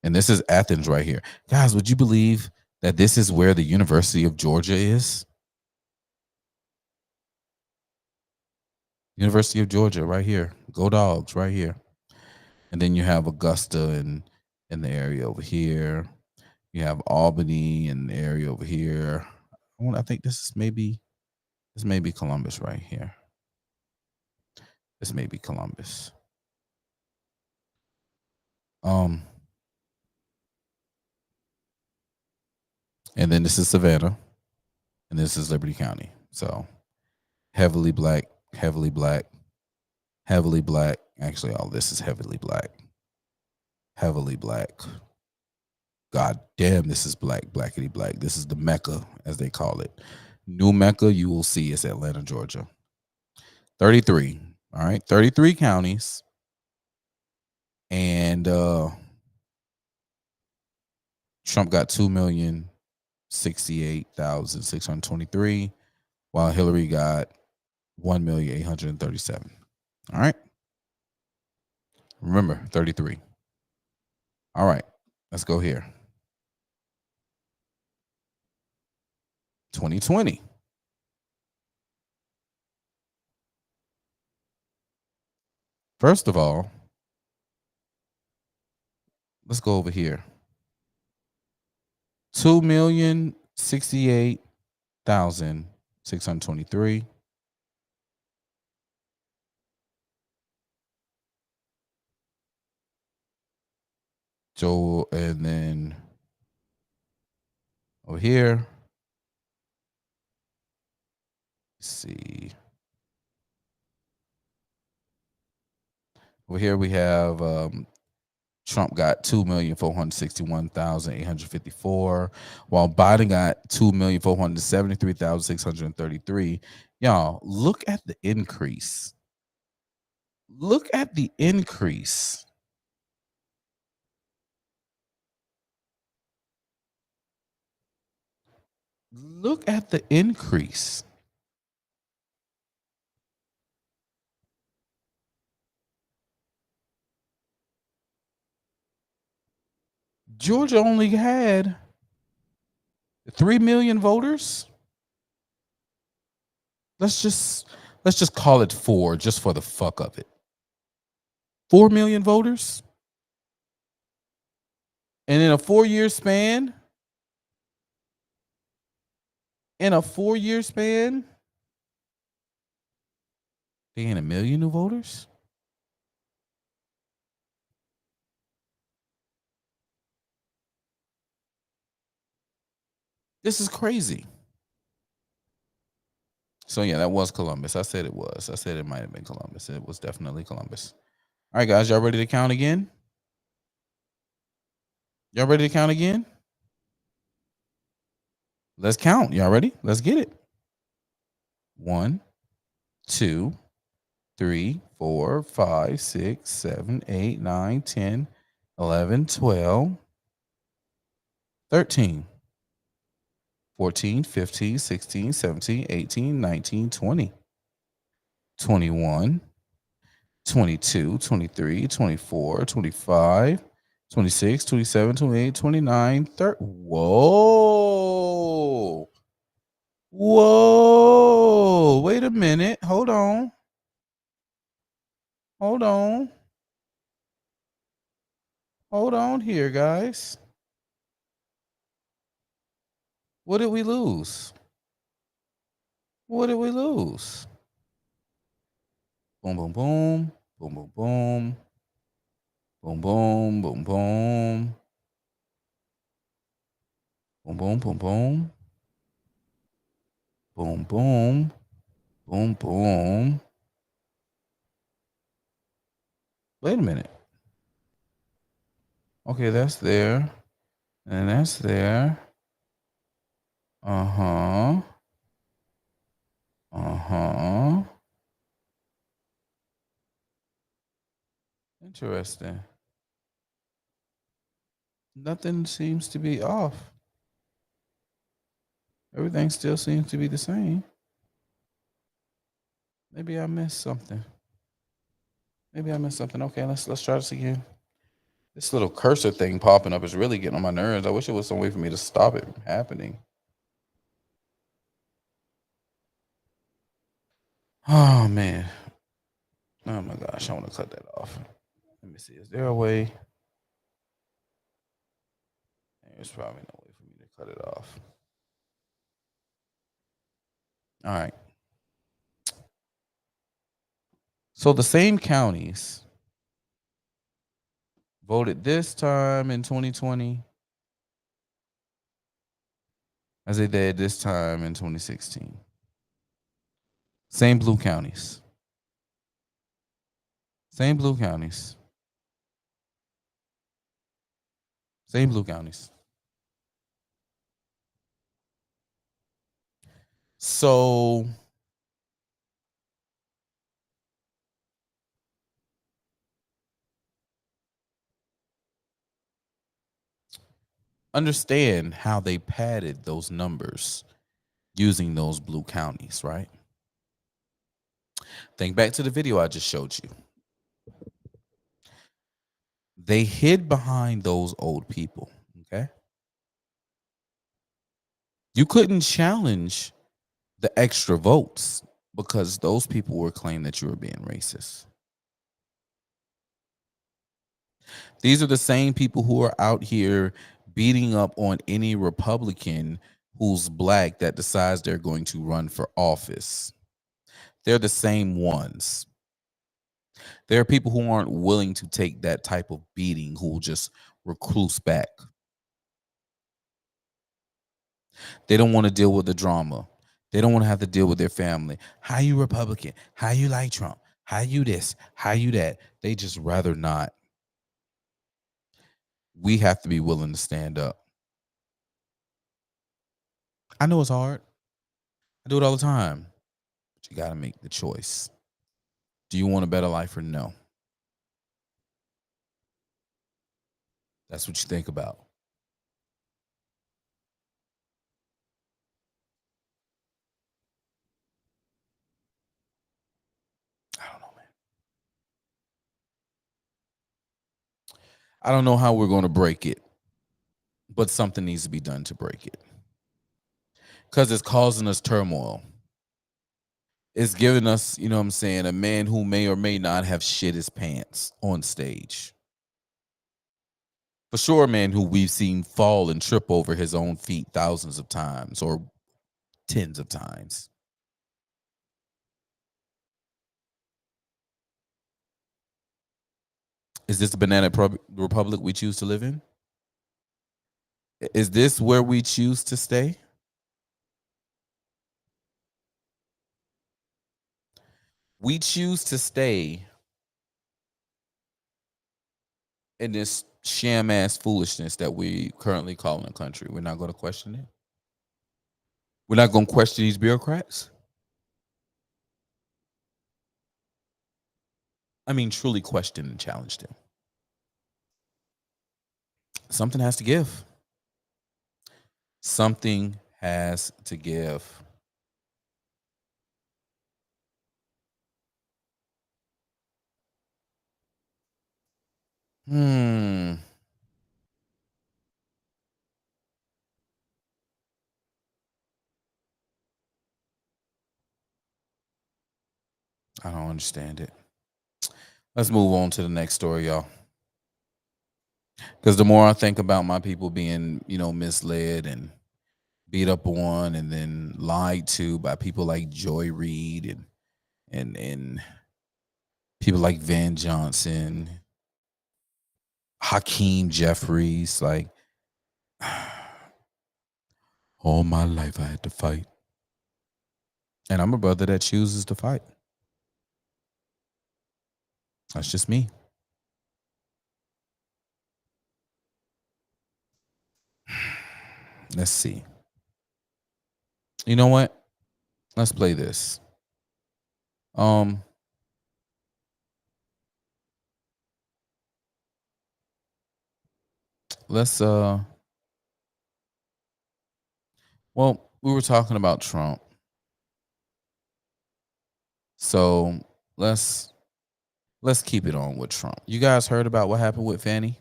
And this is Athens right here. Guys, would you believe that this is where the University of Georgia is? University of Georgia right here. Go Dogs right here. And then you have Augusta in the area over here. You have Albany in the area over here. I think this may be Columbus right here. This may be Columbus. And then this is Savannah, and this is Liberty County. So heavily black. Actually, all this is heavily black. God damn, this is blackity black. This is the Mecca, as they call it. New Mecca, you will see, is Atlanta, Georgia. 33. All right, 33 counties. And Trump got 2,068,623, while Hillary got 1,837. All right. Remember, 33. All right, let's go here. 2020. First of all, let's go over here. 2,068,623. Joe, and then over here, let's see. Over here we have Trump got 2,461,854, while Biden got 2,473,633. Y'all, look at the increase. Look at the increase. Look at the increase. Georgia only had 3 million voters. Let's just call it 4, just for the fuck of it. 4 million voters. And in a 4-year span, they ain't 1 million new voters. This is crazy. So yeah, that was Columbus. I said it was. I said it might have been Columbus. It was definitely Columbus. All right, guys, y'all ready to count again? Y'all ready to count again? Let's count. Y'all ready? Let's get it. 1, 2, 3, 4, 5, 6, 7, 8, 9, 10, 11, 12, 13, 14, 15, 16, 17, 18, 19, 20, 21, 22, 23, 24, 25, 26, 27, 28, 29, 30. Whoa. Whoa. Wait a minute. Hold on. Hold on here, guys. What did we lose? Boom, boom, boom. Boom, boom, boom. Boom, boom, boom, boom. Boom, boom, boom, boom. Boom, boom. Boom, boom. Wait a minute. Okay, that's there. And that's there. Uh-huh. Uh-huh. Interesting. Nothing seems to be off. Everything still seems to be the same. Maybe I missed something. Okay, let's try this again. This little cursor thing popping up is really getting on my nerves. I wish it was some way for me to stop it from happening. Oh man. Oh my gosh, I want to cut that off. Let me see. Is there a way? There's probably no way for me to cut it off. All right. So the same counties voted this time in 2020 as they did this time in 2016. Same blue counties. Same blue counties. Same blue counties. So understand how they padded those numbers using those blue counties, right? Think back to the video I just showed you. They hid behind those old people, okay? You couldn't challenge the extra votes because those people were claiming that you were being racist. These are the same people who are out here beating up on any Republican who's black that decides they're going to run for office. They're the same ones. There are people who aren't willing to take that type of beating, who will just recluse back. They don't want to deal with the drama. They don't want to have to deal with their family. How you Republican? How you like Trump? How you this? How you that? They just rather not. We have to be willing to stand up. I know it's hard. I do it all the time. But you got to make the choice. Do you want a better life or no? That's what you think about. I don't know, man. I don't know how we're going to break it, but something needs to be done to break it. Because it's causing us turmoil. It's giving us, you know what I'm saying, a man who may or may not have shit his pants on stage. For sure, a man who we've seen fall and trip over his own feet thousands of times or tens of times. Is this the banana republic we choose to live in? Is this where we choose to stay? We choose to stay in this sham ass foolishness that we currently call in the country. We're not going to question it. We're not going to question these bureaucrats. I mean, truly question and challenge them. Something has to give. Something has to give. I don't understand it. Let's move on to the next story, y'all. Because the more I think about my people being, misled and beat up on and then lied to by people like Joy Reid and people like Van Johnson, Hakeem Jeffries, like all my life I had to fight. And I'm a brother that chooses to fight. That's just me. Let's see. You know what? Let's play this. Um, let's well, we were talking about Trump. So let's keep it on with Trump. You guys heard about what happened with Fannie?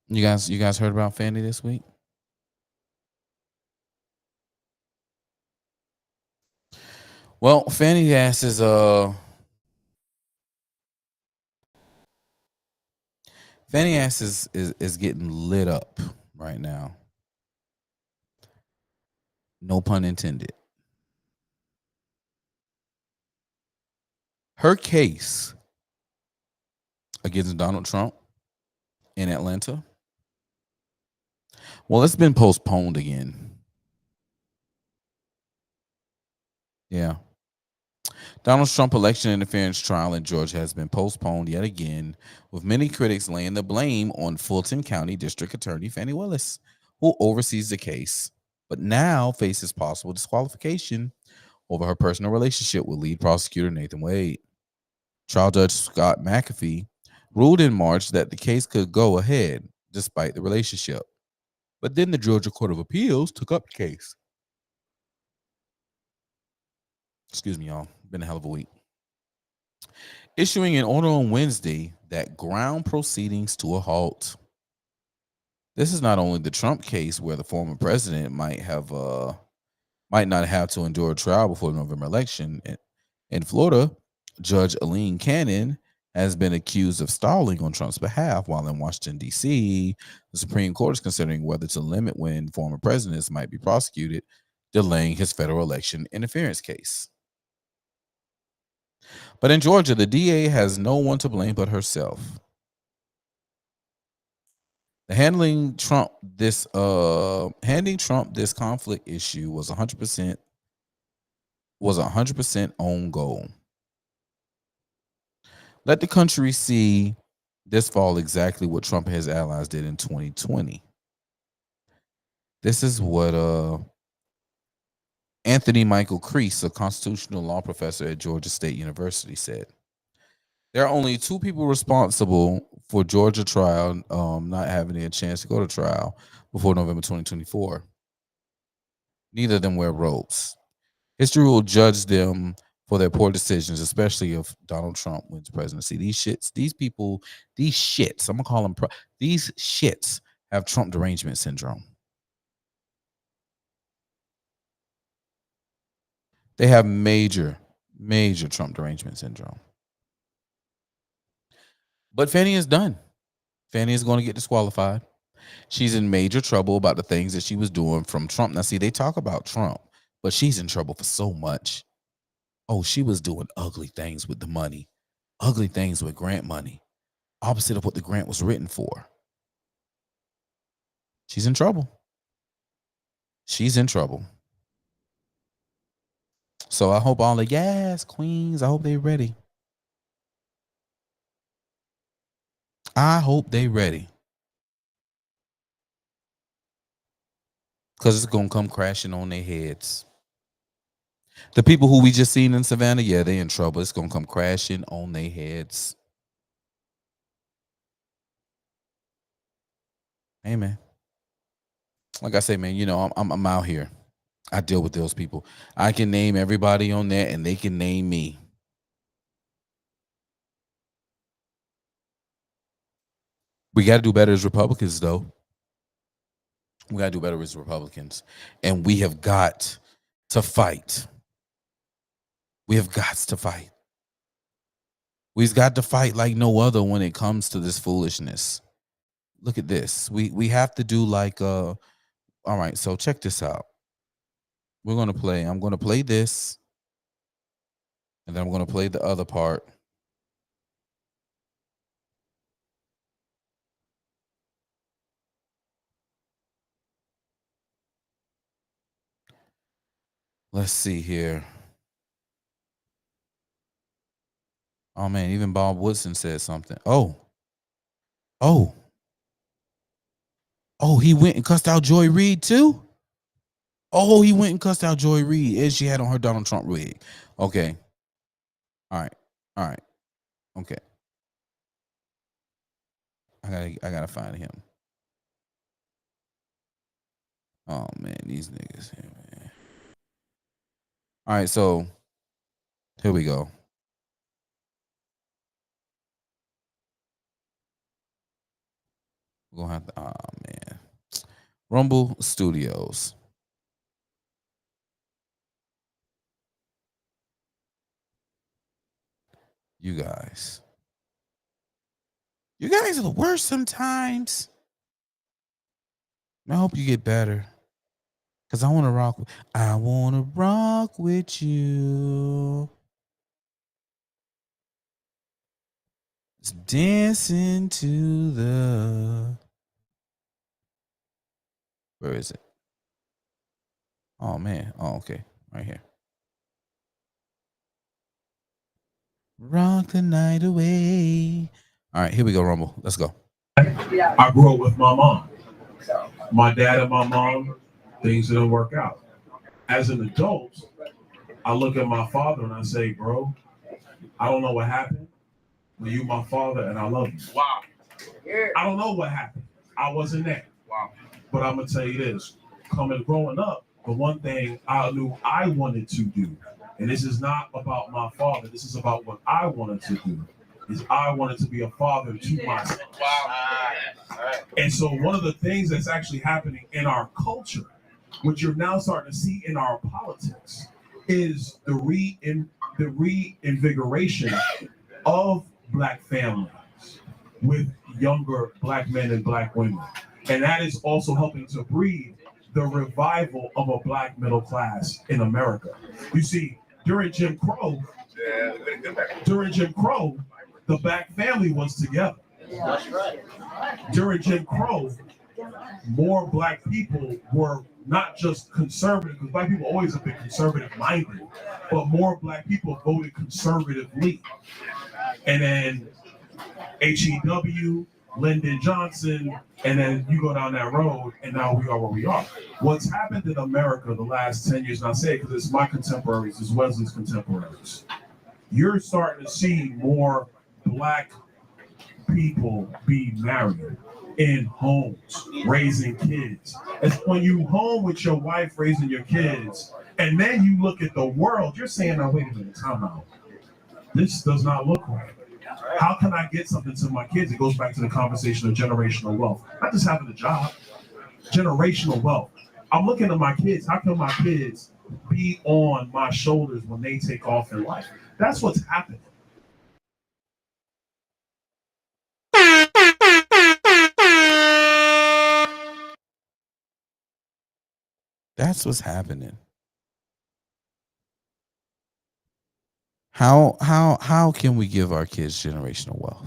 You guys heard about Fannie this week? Well, Fannie ass is getting lit up right now. No pun intended. Her case against Donald Trump in Atlanta, well, it's been postponed again. Yeah. Donald Trump election interference trial in Georgia has been postponed yet again, with many critics laying the blame on Fulton County District Attorney Fani Willis, who oversees the case, but now faces possible disqualification over her personal relationship with lead prosecutor Nathan Wade. Trial Judge Scott McAfee ruled in March that the case could go ahead despite the relationship, but then the Georgia Court of Appeals took up the case. Excuse me, y'all. Been a hell of a week. Issuing an order on Wednesday that ground proceedings to a halt. This is not only the Trump case where the former president might not have to endure a trial before the November election. In Florida, Judge Aileen Cannon has been accused of stalling on Trump's behalf, while in Washington, D.C., the Supreme Court is considering whether to limit when former presidents might be prosecuted, delaying his federal election interference case. But in Georgia, the DA has no one to blame but herself. Handing Trump this conflict issue was 100% own goal. Let the country see this fall exactly what Trump and his allies did in 2020. This is what Anthony Michael Crease, a constitutional law professor at Georgia State University, said. There are only two people responsible for Georgia trial not having a chance to go to trial before November 2024. Neither of them wear robes. History will judge them for their poor decisions, especially if Donald Trump wins presidency. These shits I'm gonna call them these shits have Trump derangement syndrome. They have major Trump derangement syndrome. But Fannie is done. Fannie is going to get disqualified. She's in major trouble about the things that she was doing from Trump. Now, see, they talk about Trump, but she's in trouble for so much. Oh, she was doing ugly things with the money, ugly things with grant money, opposite of what the grant was written for. She's in trouble. She's in trouble. So I hope all the queens, I hope they're ready. I hope they ready. Because it's going to come crashing on their heads. The people who we just seen in Savannah, yeah, they in trouble. It's going to come crashing on their heads. Hey, man. Like I say, man, you know, I'm out here. I deal with those people. I can name everybody on there and they can name me. We got to do better as Republicans, though. We got to do better as Republicans. And we have got to fight. We have got to fight. We've got to fight like no other when it comes to this foolishness. Look at this. We have to do like all right, so check this out. I'm going to play this. And then I'm going to play the other part. Let's see here. Oh, man, even Bob Woodson said something. Oh, Oh, he went and cussed out Joy Reid too? Oh, he went and cussed out Joy Reid, and she had on her Donald Trump wig. Okay. All right. All right. Okay. I gotta find him. Oh man, these niggas here, man. All right, so here we go. We're gonna have to. Oh man, Rumble Studios. You guys are the worst sometimes. I hope you get better. Cause I want to rock. I want to rock with you. Just dancing to the. Where is it? Oh man. Oh, okay. Right here. Rock the night away. All right, here we go, Rumble. Let's go. I grew up with my mom. My dad and my mom, things didn't work out. As an adult, I look at my father and I say, bro, I don't know what happened, but you my father and I love you. Wow. I don't know what happened. I wasn't there. Wow. But I'm going to tell you this. Growing up, the one thing I knew I wanted to do, and this is not about my father, this is about what I wanted to do, is I wanted to be a father to myself. Wow. And so one of the things that's actually happening in our culture, which you're now starting to see in our politics, is the reinvigoration of Black families with younger Black men and Black women. And that is also helping to breed the revival of a Black middle class in America. You see, during Jim Crow, the Black family was together. That's right. During Jim Crow, more Black people were not just conservative, because Black people always have been conservative minded, but more Black people voted conservatively. And then HEW, Lyndon Johnson, and then you go down that road, and now we are where we are. What's happened in America the last 10 years, and I say it because it's my contemporaries, it's Wesley's contemporaries, you're starting to see more Black people be married in homes, raising kids. It's when you home with your wife raising your kids, and then you look at the world, you're saying, now wait a minute, time out. This does not look right. How can I get something to my kids? It goes back to the conversation of generational wealth. Not just having a job, generational wealth. I'm looking at my kids. How can my kids be on my shoulders when they take off in life? That's what's happening. That's what's happening. How can we give our kids generational wealth?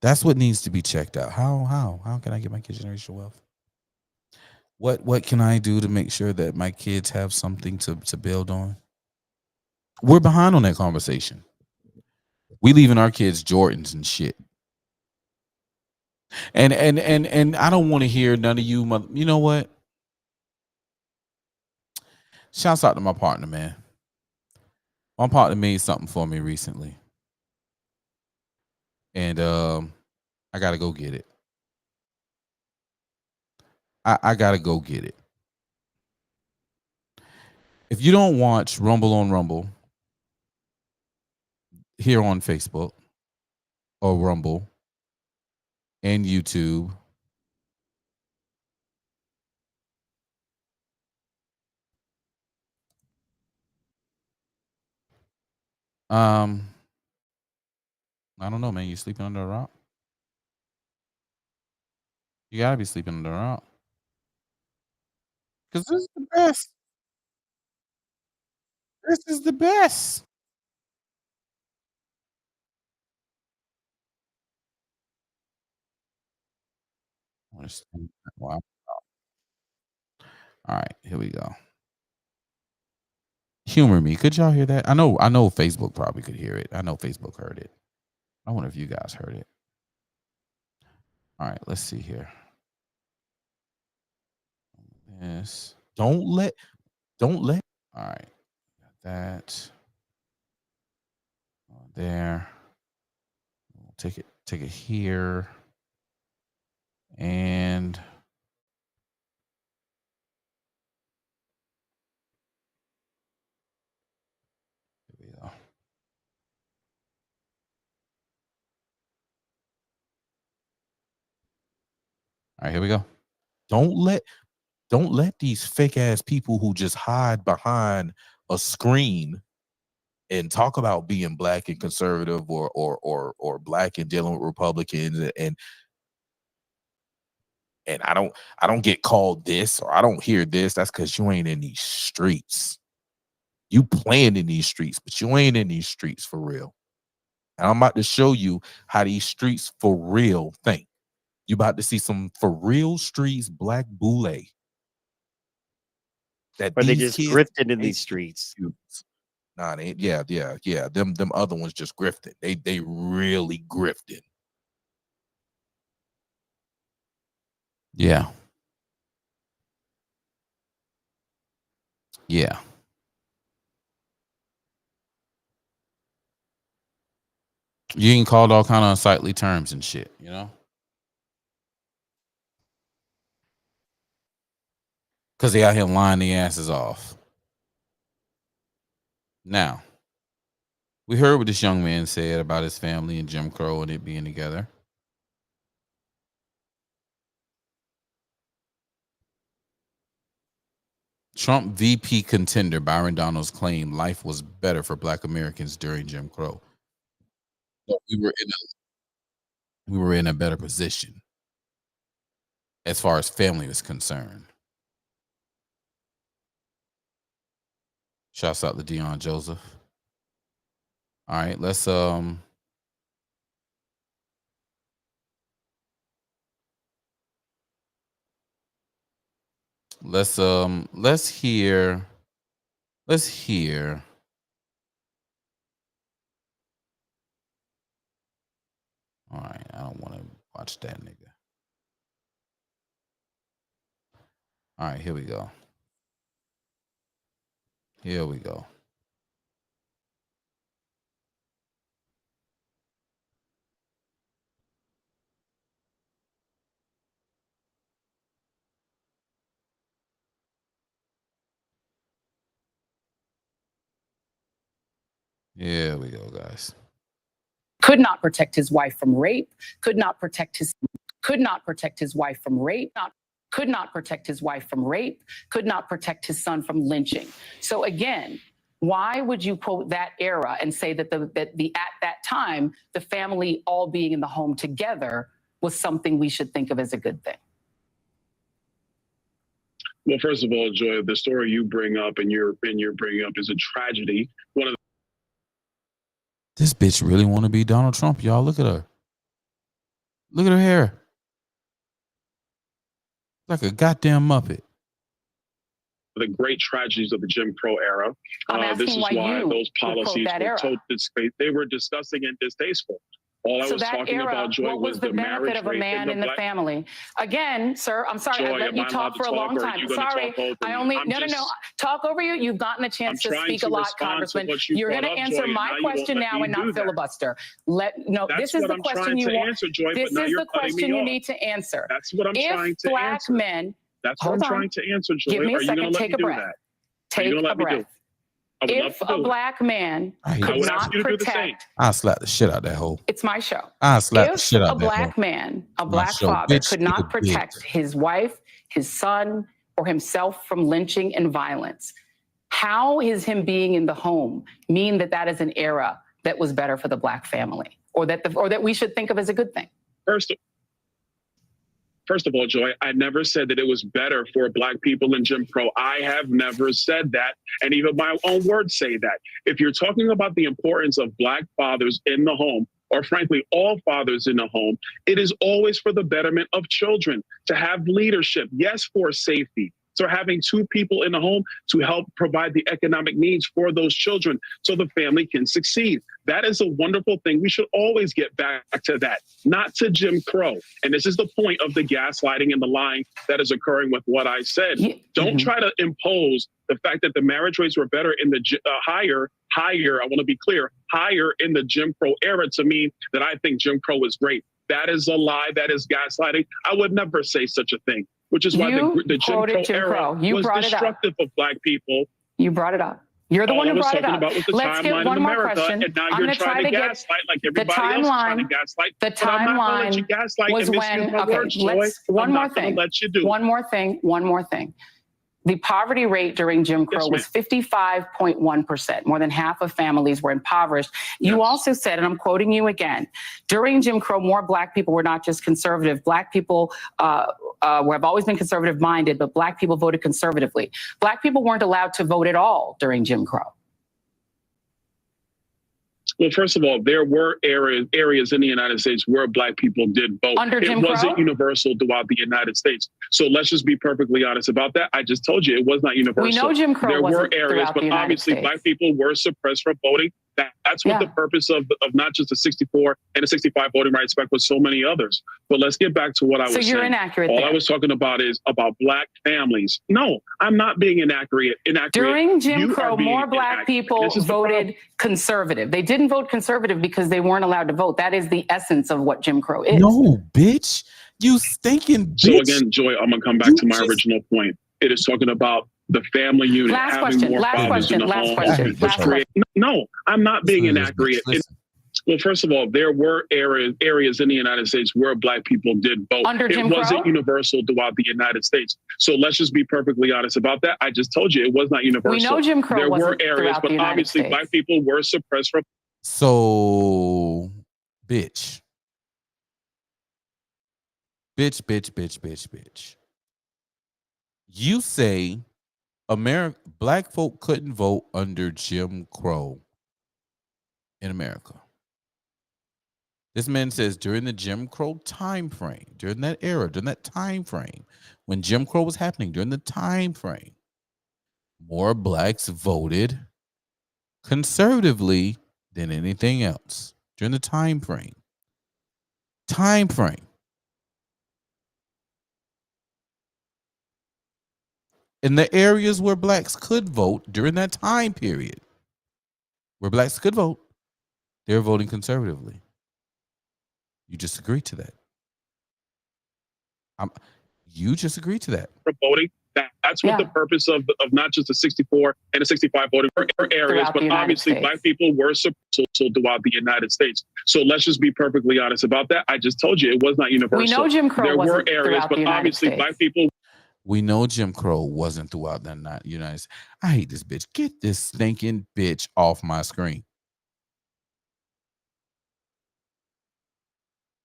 That's what needs to be checked out. How can I get my kids generational wealth? What can I do to make sure that my kids have something to build on? We're behind on that conversation. We leaving our kids Jordans and shit. And I don't want to hear none of you. You know what? Shouts out to my partner, man. My partner made something for me recently, and I gotta go get it. I gotta go get it. If you don't watch Rumble on Rumble here on Facebook or Rumble and YouTube, I don't know, man. You sleeping under a rock? You gotta be sleeping under a rock. Because this is the best. This is the best. Wow. All right, here we go. Humor me. Could y'all hear that? I know Facebook probably could hear it. I know Facebook heard it. I wonder if you guys heard it. All right, let's see here. Yes. Don't let. All right. Got that. There. We'll take it here. And here we go. All right, here we go. Don't let these fake ass people who just hide behind a screen and talk about being black and conservative or black and dealing with Republicans and I don't get called this or I don't hear this. That's because you ain't in these streets. You playing in these streets, but you ain't in these streets for real. And I'm about to show you how these streets for real think. You about to see some for real streets black boule. That Or they these just kids grifted in they these streets. use. Nah, they yeah. Them other ones just grifted. They really grifted. Yeah. Yeah. You ain't called all kind of unsightly terms and shit, you know? Because they out here lying their asses off. Now, we heard what this young man said about his family and Jim Crow and it being together. Trump VP contender Byron Donalds claimed life was better for Black Americans during Jim Crow. But we were in a better position as far as family was concerned. Shouts out to Deion Joseph. All right, let's hear. All right, I don't want to watch that nigga. All right, here we go. Here we go. Here we go, guys. Could not protect his wife from rape, could not protect his wife from rape, could not protect his wife from rape, could not protect his son from lynching. So again, why would you quote that era and say that at that time, the family all being in the home together was something we should think of as a good thing? Well, first of all, Joy, the story you bring up and you're bringing up is a tragedy. This bitch really want to be Donald Trump, y'all. Look at her. Look at her hair. Like a goddamn Muppet. The great tragedies of the Jim Crow era. This is why those policies were totally, they were disgusting and distasteful. All I was talking about, Joy, was the benefit of a man in the family. Again, sir, I'm sorry, I let you talk for a long time. Sorry, I only, no, talk over you. You've gotten a chance to speak a lot, Congressman. You're going to answer my question now and not filibuster. This is the question you want. This is the question you need to answer. That's what I'm trying to answer. That's what I'm trying to answer, Joy. Give me a second, take a breath. Take a breath. If a black man could not protect, I'll slap the shit out that hoe. It's my show. I'll slap the shit out that hoe. If a black man, a black father, could not protect his wife, his son, or himself from lynching and violence, how is him being in the home mean that is an era that was better for the black family, or that we should think of as a good thing? First of all, Joy, I never said that it was better for black people in Jim Crow. I have never said that. And even my own words say that. If you're talking about the importance of black fathers in the home, or frankly, all fathers in the home, it is always for the betterment of children to have leadership. Yes, for safety, So having two people in the home to help provide the economic needs for those children so the family can succeed. That is a wonderful thing. We should always get back to that, not to Jim Crow. And this is the point of the gaslighting and the lying that is occurring with what I said. Don't try to impose the fact that the marriage rates were better in the higher, I want to be clear, higher in the Jim Crow era to mean that I think Jim Crow is great. That is a lie. That is gaslighting. I would never say such a thing, which is why the Jim Crow era was destructive of Black people. You brought it up. You're the one who brought it up. Let's get one more question. And now you're trying to gaslight like everybody else is trying to gaslight. The timeline was when, one more thing. The poverty rate during Jim Crow was 55.1%. More than half of families were impoverished. You also said, and I'm quoting you again, during Jim Crow, more Black people were not just conservative. Black people have always been conservative minded, but Black people voted conservatively. Black people weren't allowed to vote at all during Jim Crow. Well, first of all, there were areas in the United States where Black people did vote. It wasn't universal throughout the United States. So let's just be perfectly honest about that. I just told you it was not universal. We know Jim Crow wasn't there were areas, but obviously Black people were suppressed from voting. That's what the purpose of not just the 64 and the 65 voting rights back with so many others. But let's get back to what I was saying. So you're inaccurate. All I was talking about is about Black families. No, I'm not being inaccurate. During Jim Crow, more Black people voted conservative. They didn't vote conservative because they weren't allowed to vote. That is the essence of what Jim Crow is. No, bitch. You stinking bitch. So again, Joy, I'm going to come back to my original point. It is talking about the family unit. Last question. No, I'm not being inaccurate. Well, first of all, there were areas in the United States where Black people did vote. It wasn't universal throughout the United States. So let's just be perfectly honest about that. I just told you it was not universal. We know Jim Crow there were wasn't areas, but obviously States. Black people were suppressed from. So, bitch. You say Black folk couldn't vote under Jim Crow in America. This man says during the Jim Crow time frame, during that era, during that time frame, when Jim Crow was happening, during the time frame, more Blacks voted conservatively than anything else during the time frame. In the areas where Blacks could vote during that time period, where Blacks could vote, they're voting conservatively. You just agreed to that. You just agreed to that. Voting. That's what the purpose of not just the 64 and the 65 voting areas, but obviously Black people were suppressed throughout the United States. So let's just be perfectly honest about that. I just told you it was not universal. We know Jim Crow wasn't there were areas, but obviously Black people. We know Jim Crow wasn't throughout the United States. I hate this bitch. Get this stinking bitch off my screen.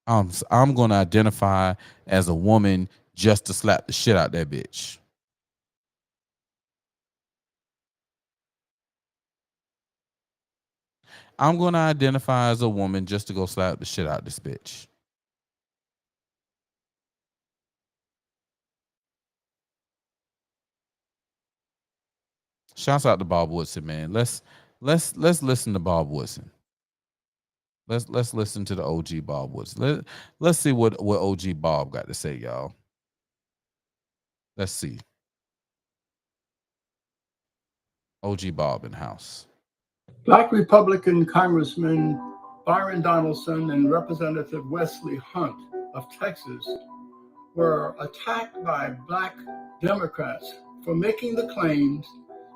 I'm going to identify as a woman just to slap the shit out that bitch. I'm going to identify as a woman just to go slap the shit out this bitch. Shouts out to Bob Woodson, man. Let's listen to Bob Woodson. Let's listen to the OG Bob Woodson. Let's see what OG Bob got to say, y'all. Let's see. OG Bob in the house. Black Republican Congressman Byron Donaldson and Representative Wesley Hunt of Texas were attacked by Black Democrats for making the claims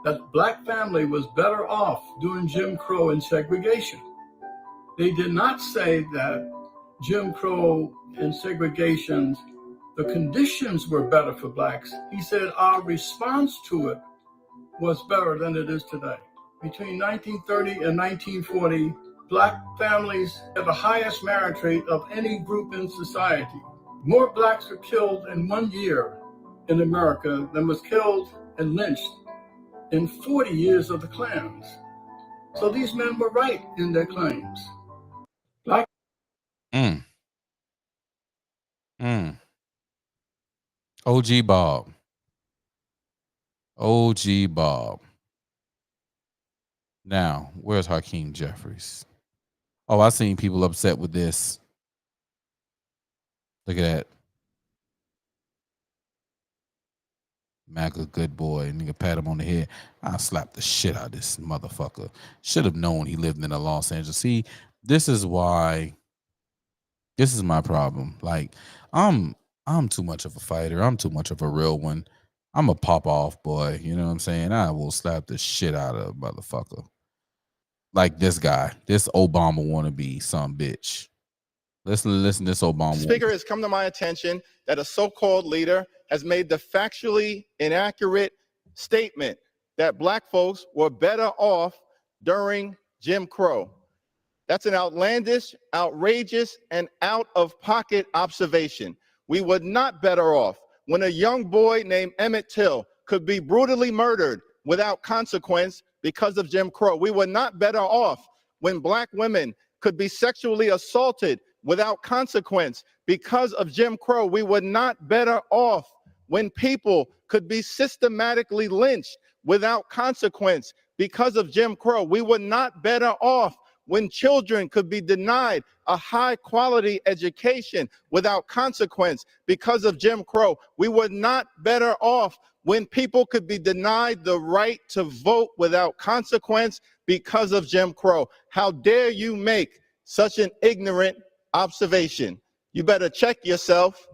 that Black family was better off during Jim Crow and segregation. They did not say that Jim Crow and segregation, the conditions were better for Blacks. He said our response to it was better than it is today. Between 1930 and 1940, Black families had the highest marriage rate of any group in society. More Blacks were killed in 1 year in America than was killed and lynched in 40 years of the Klans. So these men were right in their claims. Black. OG Bob. OG Bob. Now, where's Hakeem Jeffries? Oh, I seen people upset with this. Look at that. MAGA good boy. Nigga pat him on the head. I slapped the shit out of this motherfucker. Should have known he lived in the Los Angeles. See, this is why. This is my problem. Like, I'm too much of a fighter. I'm too much of a real one. I'm a pop off boy. You know what I'm saying? I will slap the shit out of a motherfucker. Like this guy, this Obama wannabe some bitch. Listen to this Obama. Speaker, has come to my attention that a so-called leader has made the factually inaccurate statement that black folks were better off during Jim Crow. That's an outlandish, outrageous, and out-of-pocket observation. We were not better off when a young boy named Emmett Till could be brutally murdered without consequence because of Jim Crow. We were not better off when black women could be sexually assaulted without consequence because of Jim Crow. We were not better off when people could be systematically lynched without consequence because of Jim Crow. We were not better off when children could be denied a high-quality education without consequence because of Jim Crow. We were not better off when people could be denied the right to vote without consequence because of Jim Crow. How dare you make such an ignorant observation? You better check yourself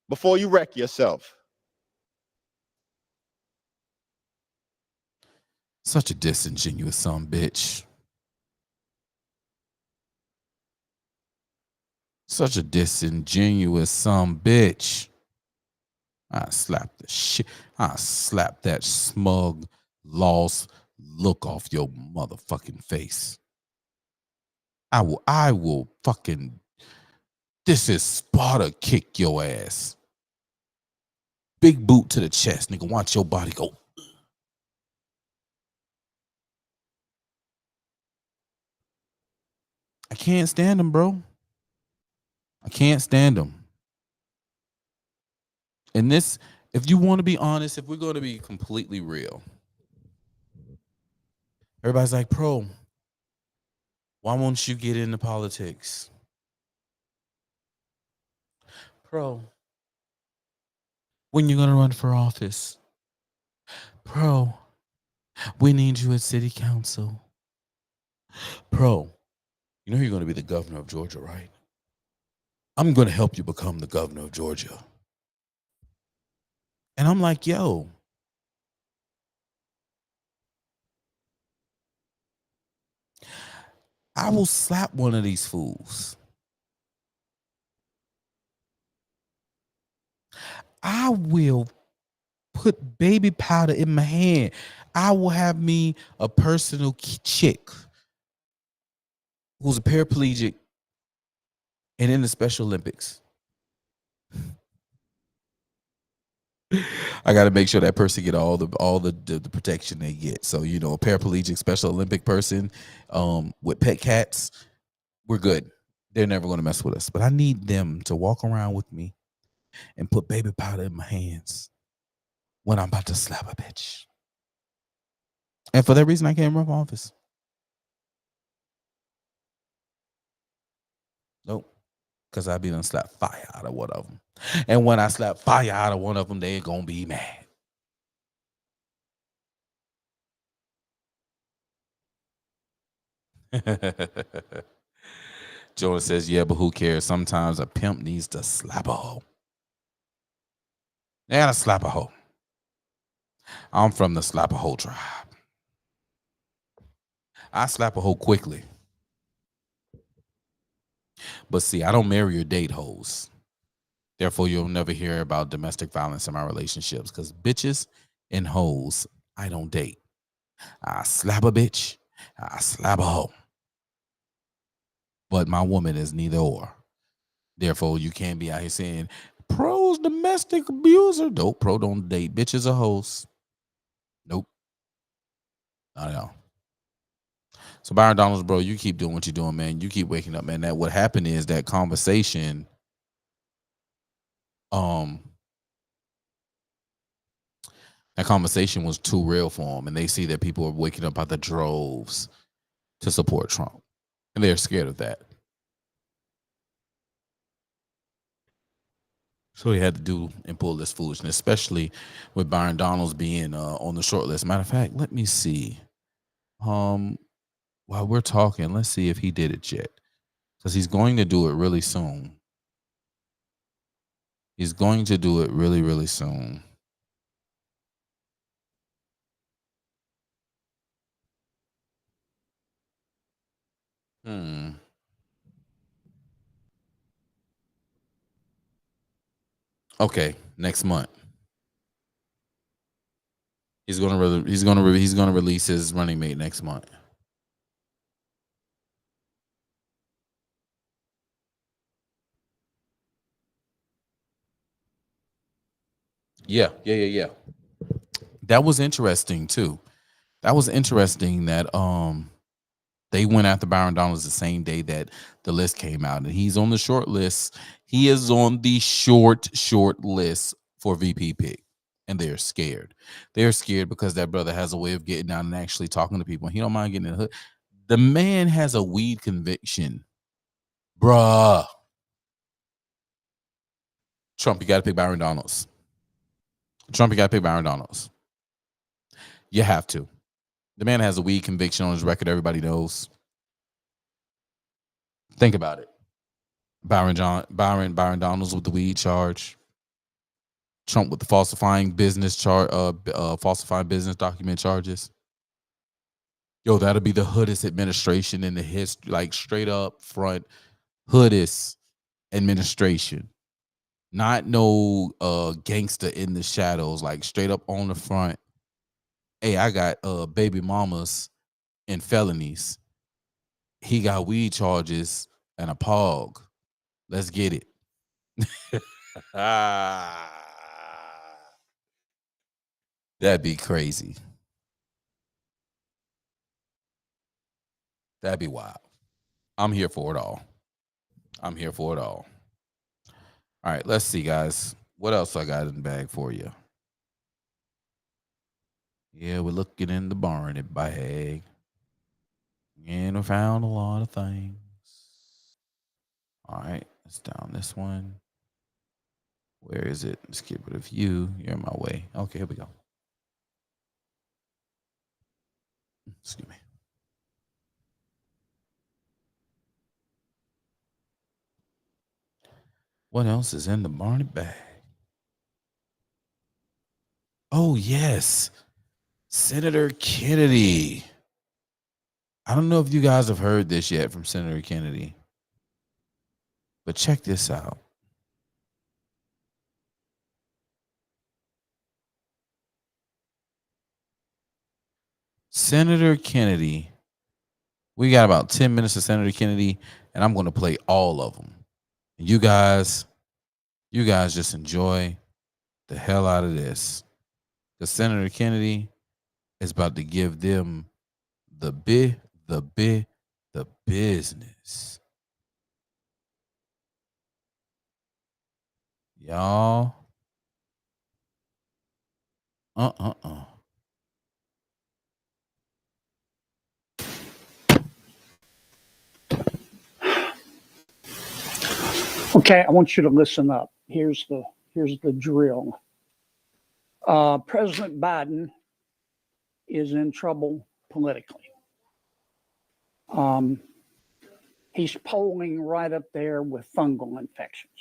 before you wreck yourself. Such a disingenuous son bitch. Such a disingenuous son bitch. I slap the shit. I slap that smug, lost look off your motherfucking face. I will fucking, this is Sparta kick your ass. Big boot to the chest, nigga. Watch your body go. I can't stand him, bro. I can't stand him. And this, if you want to be honest, if we're going to be completely real, everybody's like, Pro, why won't you get into politics? Pro, when you going to run for office? Pro, we need you at city council. Pro, you know you're going to be the governor of Georgia, right? I'm going to help you become the governor of Georgia. And I'm like, yo, I will slap one of these fools. I will put baby powder in my hand. I will have me a personal chick who's a paraplegic and in the Special Olympics. I got to make sure that person get all the protection they get. So, you know, a paraplegic Special Olympic person with pet cats, we're good. They're never going to mess with us. But I need them to walk around with me and put baby powder in my hands when I'm about to slap a bitch. And for that reason, I can't run for office. Nope. Because I be done slap fire out of one of them. And when I slap fire out of one of them, they're going to be mad. Jonas says, yeah, but who cares? Sometimes a pimp needs to slap a hoe. They gotta slap a hoe. I'm from the slap a hoe tribe. I slap a hoe quickly. But see, I don't marry or date hoes. Therefore, you'll never hear about domestic violence in my relationships because bitches and hoes, I don't date. I slap a bitch, I slap a hoe. But my woman is neither or. Therefore, you can't be out here saying, Pro's domestic abuser. Nope, Pro don't date bitches or hoes. Nope. Not at all. So Byron Donalds, bro, you keep doing what you're doing, man. You keep waking up, man. That what happened is that conversation That conversation was too real for them, and they see that people are waking up out the droves to support Trump, and they're scared of that. So he had to do and pull this foolishness, especially with Byron Donalds being on the short list. Matter of fact, let me see. While we're talking, let's see if he did it yet, because he's going to do it really soon. He's going to do it really, really soon. Okay, next month. He's gonna release his running mate next month. Yeah. That was interesting too. That was interesting that they went after Byron Donalds the same day that the list came out, and he's on the short list. He is on the short list for VP pick, and they're scared. They're scared because that brother has a way of getting out and actually talking to people. He don't mind getting in the hood. The man has a weed conviction, bruh. Trump, you got to pick Byron Donalds. Trump, you got to pick Byron Donalds. You have to. The man has a weed conviction on his record. Everybody knows. Think about it. Byron Donalds with the weed charge. Trump with the falsifying business document charges. Yo, that'll be the hoodest administration in the history, like straight up front hoodest administration. Not no gangster in the shadows, like straight up on the front. Hey, I got baby mamas and felonies. He got weed charges and a pog. Let's get it. That'd be crazy. That'd be wild. I'm here for it all. All right, let's see, guys. What else I got in the bag for you? Yeah, we're looking in the barn bag. And we found a lot of things. All right, let's down this one. Where is it? Let's get rid of you. You're in my way. Okay, here we go. Excuse me. What else is in the Barney bag? Oh, yes. Senator Kennedy. I don't know if you guys have heard this yet from Senator Kennedy, but check this out. Senator Kennedy. We got about 10 minutes of Senator Kennedy, and I'm going to play all of them. You guys just enjoy the hell out of this. Because Senator Kennedy is about to give them the business. Y'all. Okay, I want you to listen up. Here's the drill. President Biden is in trouble politically. He's polling right up there with fungal infections.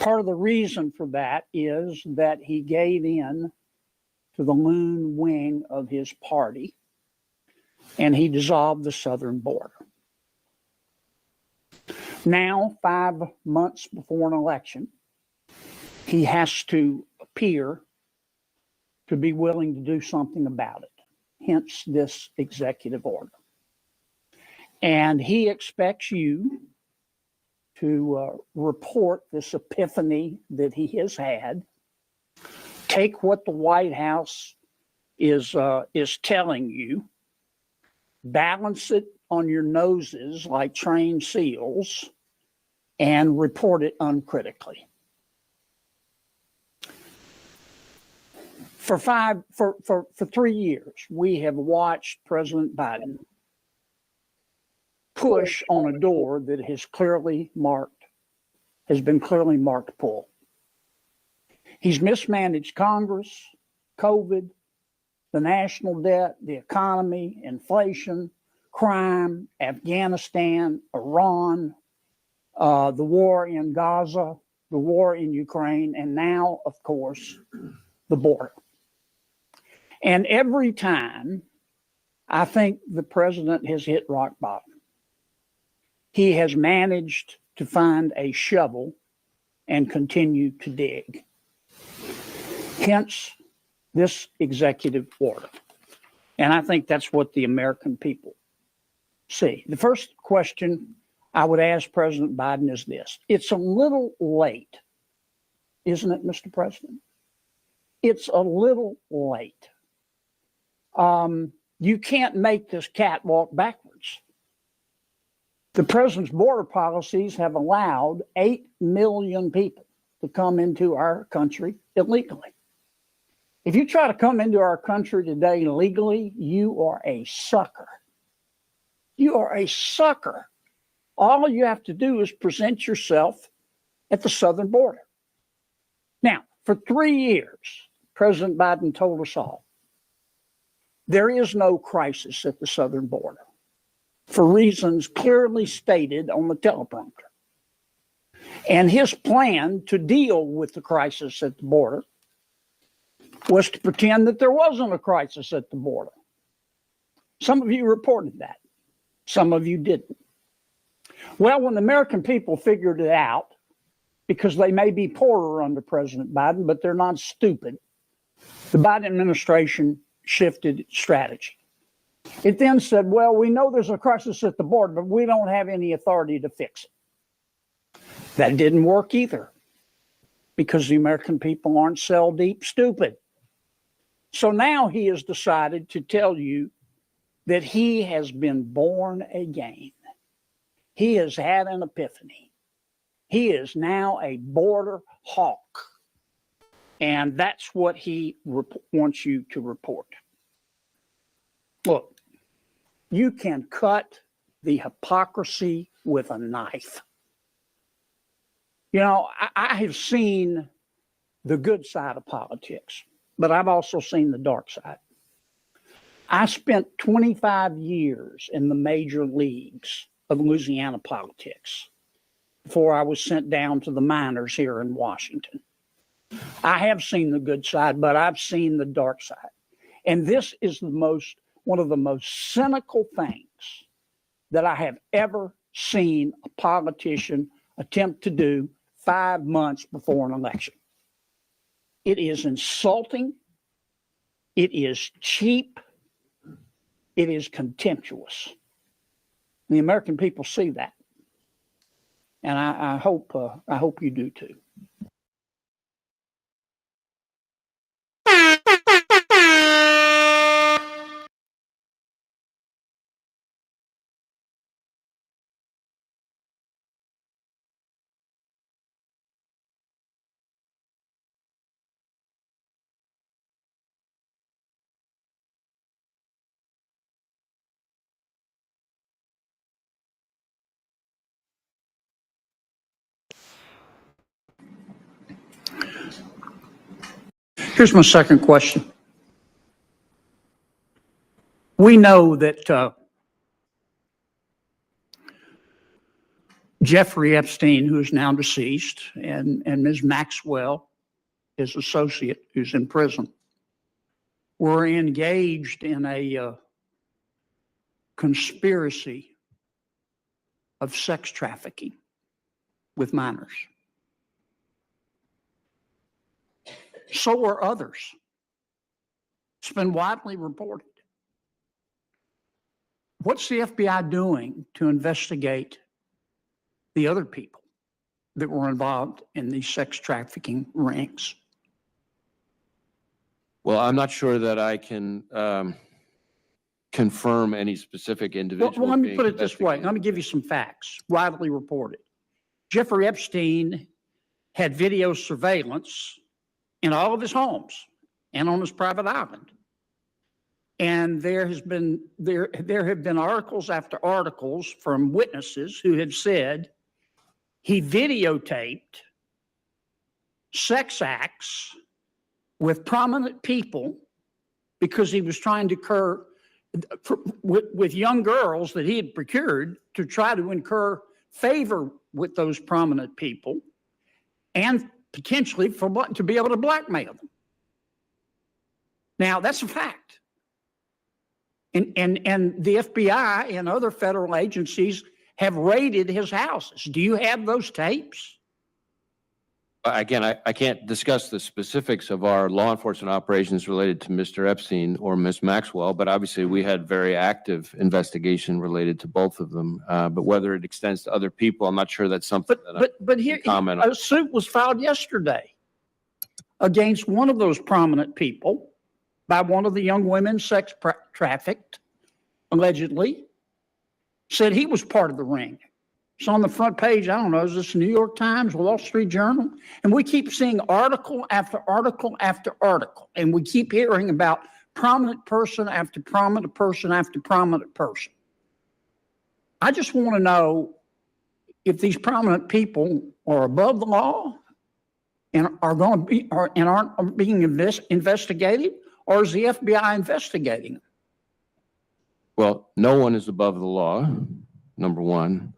Part of the reason for that is that he gave in to the loon wing of his party, and he dissolved the southern border. Now, 5 months before an election, he has to appear to be willing to do something about it, hence this executive order. And he expects you to report this epiphany that he has had, take what the White House is telling you, balance it on your noses like trained seals, and report it uncritically. For 3 years, we have watched President Biden push on a door that has been clearly marked pull. He's mismanaged Congress, COVID, the national debt, the economy, inflation, crime, Afghanistan, Iran, the war in Gaza, the war in Ukraine, and now, of course, the border. And every time, I think the president has hit rock bottom. He has managed to find a shovel and continue to dig. Hence, this executive order. And I think that's what the American people see. The first question I would ask President Biden is this. It's a little late, isn't it, Mr. President? It's a little late. You can't make this cat walk backwards. The president's border policies have allowed 8 million people to come into our country illegally. If you try to come into our country today legally, you are a sucker. You are a sucker. All you have to do is present yourself at the southern border. Now, for 3 years, President Biden told us all, there is no crisis at the southern border for reasons clearly stated on the teleprompter. And his plan to deal with the crisis at the border was to pretend that there wasn't a crisis at the border. Some of you reported that. Some of you didn't. Well, when the American people figured it out, because they may be poorer under President Biden, but they're not stupid, the Biden administration shifted strategy. It then said, well, we know there's a crisis at the border, but we don't have any authority to fix it. That didn't work either, because the American people aren't cell deep stupid. So now he has decided to tell you that he has been born again. He has had an epiphany. He is now a border hawk. And that's what he wants you to report. Look, you can cut the hypocrisy with a knife. You know, I have seen the good side of politics, but I've also seen the dark side. I spent 25 years in the major leagues of Louisiana politics before I was sent down to the minors here in Washington. I have seen the good side, but I've seen the dark side. And this is one of the most cynical things that I have ever seen a politician attempt to do 5 months before an election. It is insulting. It is cheap. It is contemptuous. The American people see that. And I hope you do too. Here's my second question. We know that Jeffrey Epstein, who is now deceased, and Ms. Maxwell, his associate, who's in prison, were engaged in a conspiracy of sex trafficking with minors. So were others. It's been widely reported. What's the FBI doing to investigate the other people that were involved in these sex trafficking rings? Well, I'm not sure that I can confirm any specific individual. Well, let me put it this way. Let me give you some facts, widely reported. Jeffrey Epstein had video surveillance in all of his homes and on his private island. And there have been articles after articles from witnesses who have said he videotaped sex acts with prominent people because he was trying to incur with young girls that he had procured to try to incur favor with those prominent people and potentially to be able to blackmail them. Now, that's a fact. And the FBI and other federal agencies have raided his houses. Do you have those tapes? Again, I can't discuss the specifics of our law enforcement operations related to Mr. Epstein or Ms. Maxwell, but obviously we had very active investigation related to both of them. But whether it extends to other people, I'm not sure that's something But here, comment on. a suit was filed yesterday against one of those prominent people by one of the young women sex trafficked, allegedly, said he was part of the ring. It's on the front page. I don't know, is this New York Times, Wall Street Journal? And we keep seeing article after article after article. And we keep hearing about prominent person after prominent person after prominent person. I just want to know if these prominent people are above the law and are going to be and aren't being investigated, or is the FBI investigating them? Well, no one is above the law, number one.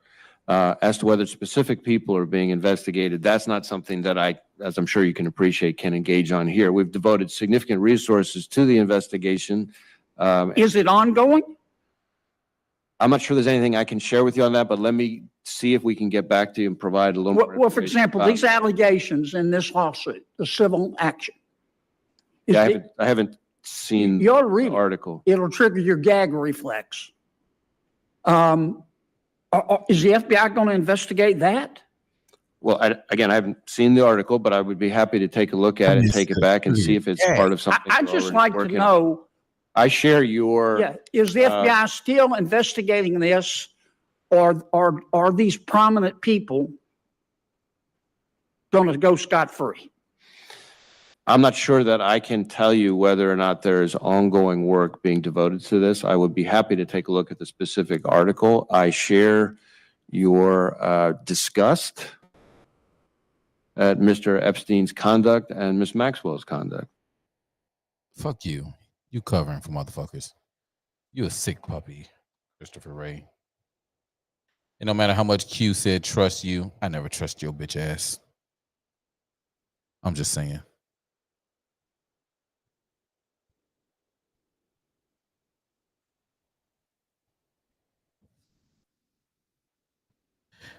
As to whether specific people are being investigated, that's not something that I, as I'm sure you can appreciate, can engage on here. We've devoted significant resources to the investigation. Is it ongoing? I'm not sure there's anything I can share with you on that, but let me see if we can get back to you and provide a little more Well, for information example, about these it. allegations in this lawsuit, the civil action. Yeah, I haven't seen You ought to read the it. article. It'll trigger your gag reflex. Is the FBI going to investigate that? Well, again, I haven't seen the article, but I would be happy to take a look at it, take it back and see if it's part of something. I'd we're just already like to working on. know, I share your. yeah, is the FBI still investigating this, or are these prominent people going to go scot-free? I'm not sure that I can tell you whether or not there is ongoing work being devoted to this. I would be happy to take a look at the specific article. I share your disgust at Mr. Epstein's conduct and Ms. Maxwell's conduct. Fuck you. You covering for motherfuckers. You a sick puppy, Christopher Wray. And no matter how much Q said trust you, I never trust your bitch ass. I'm just saying.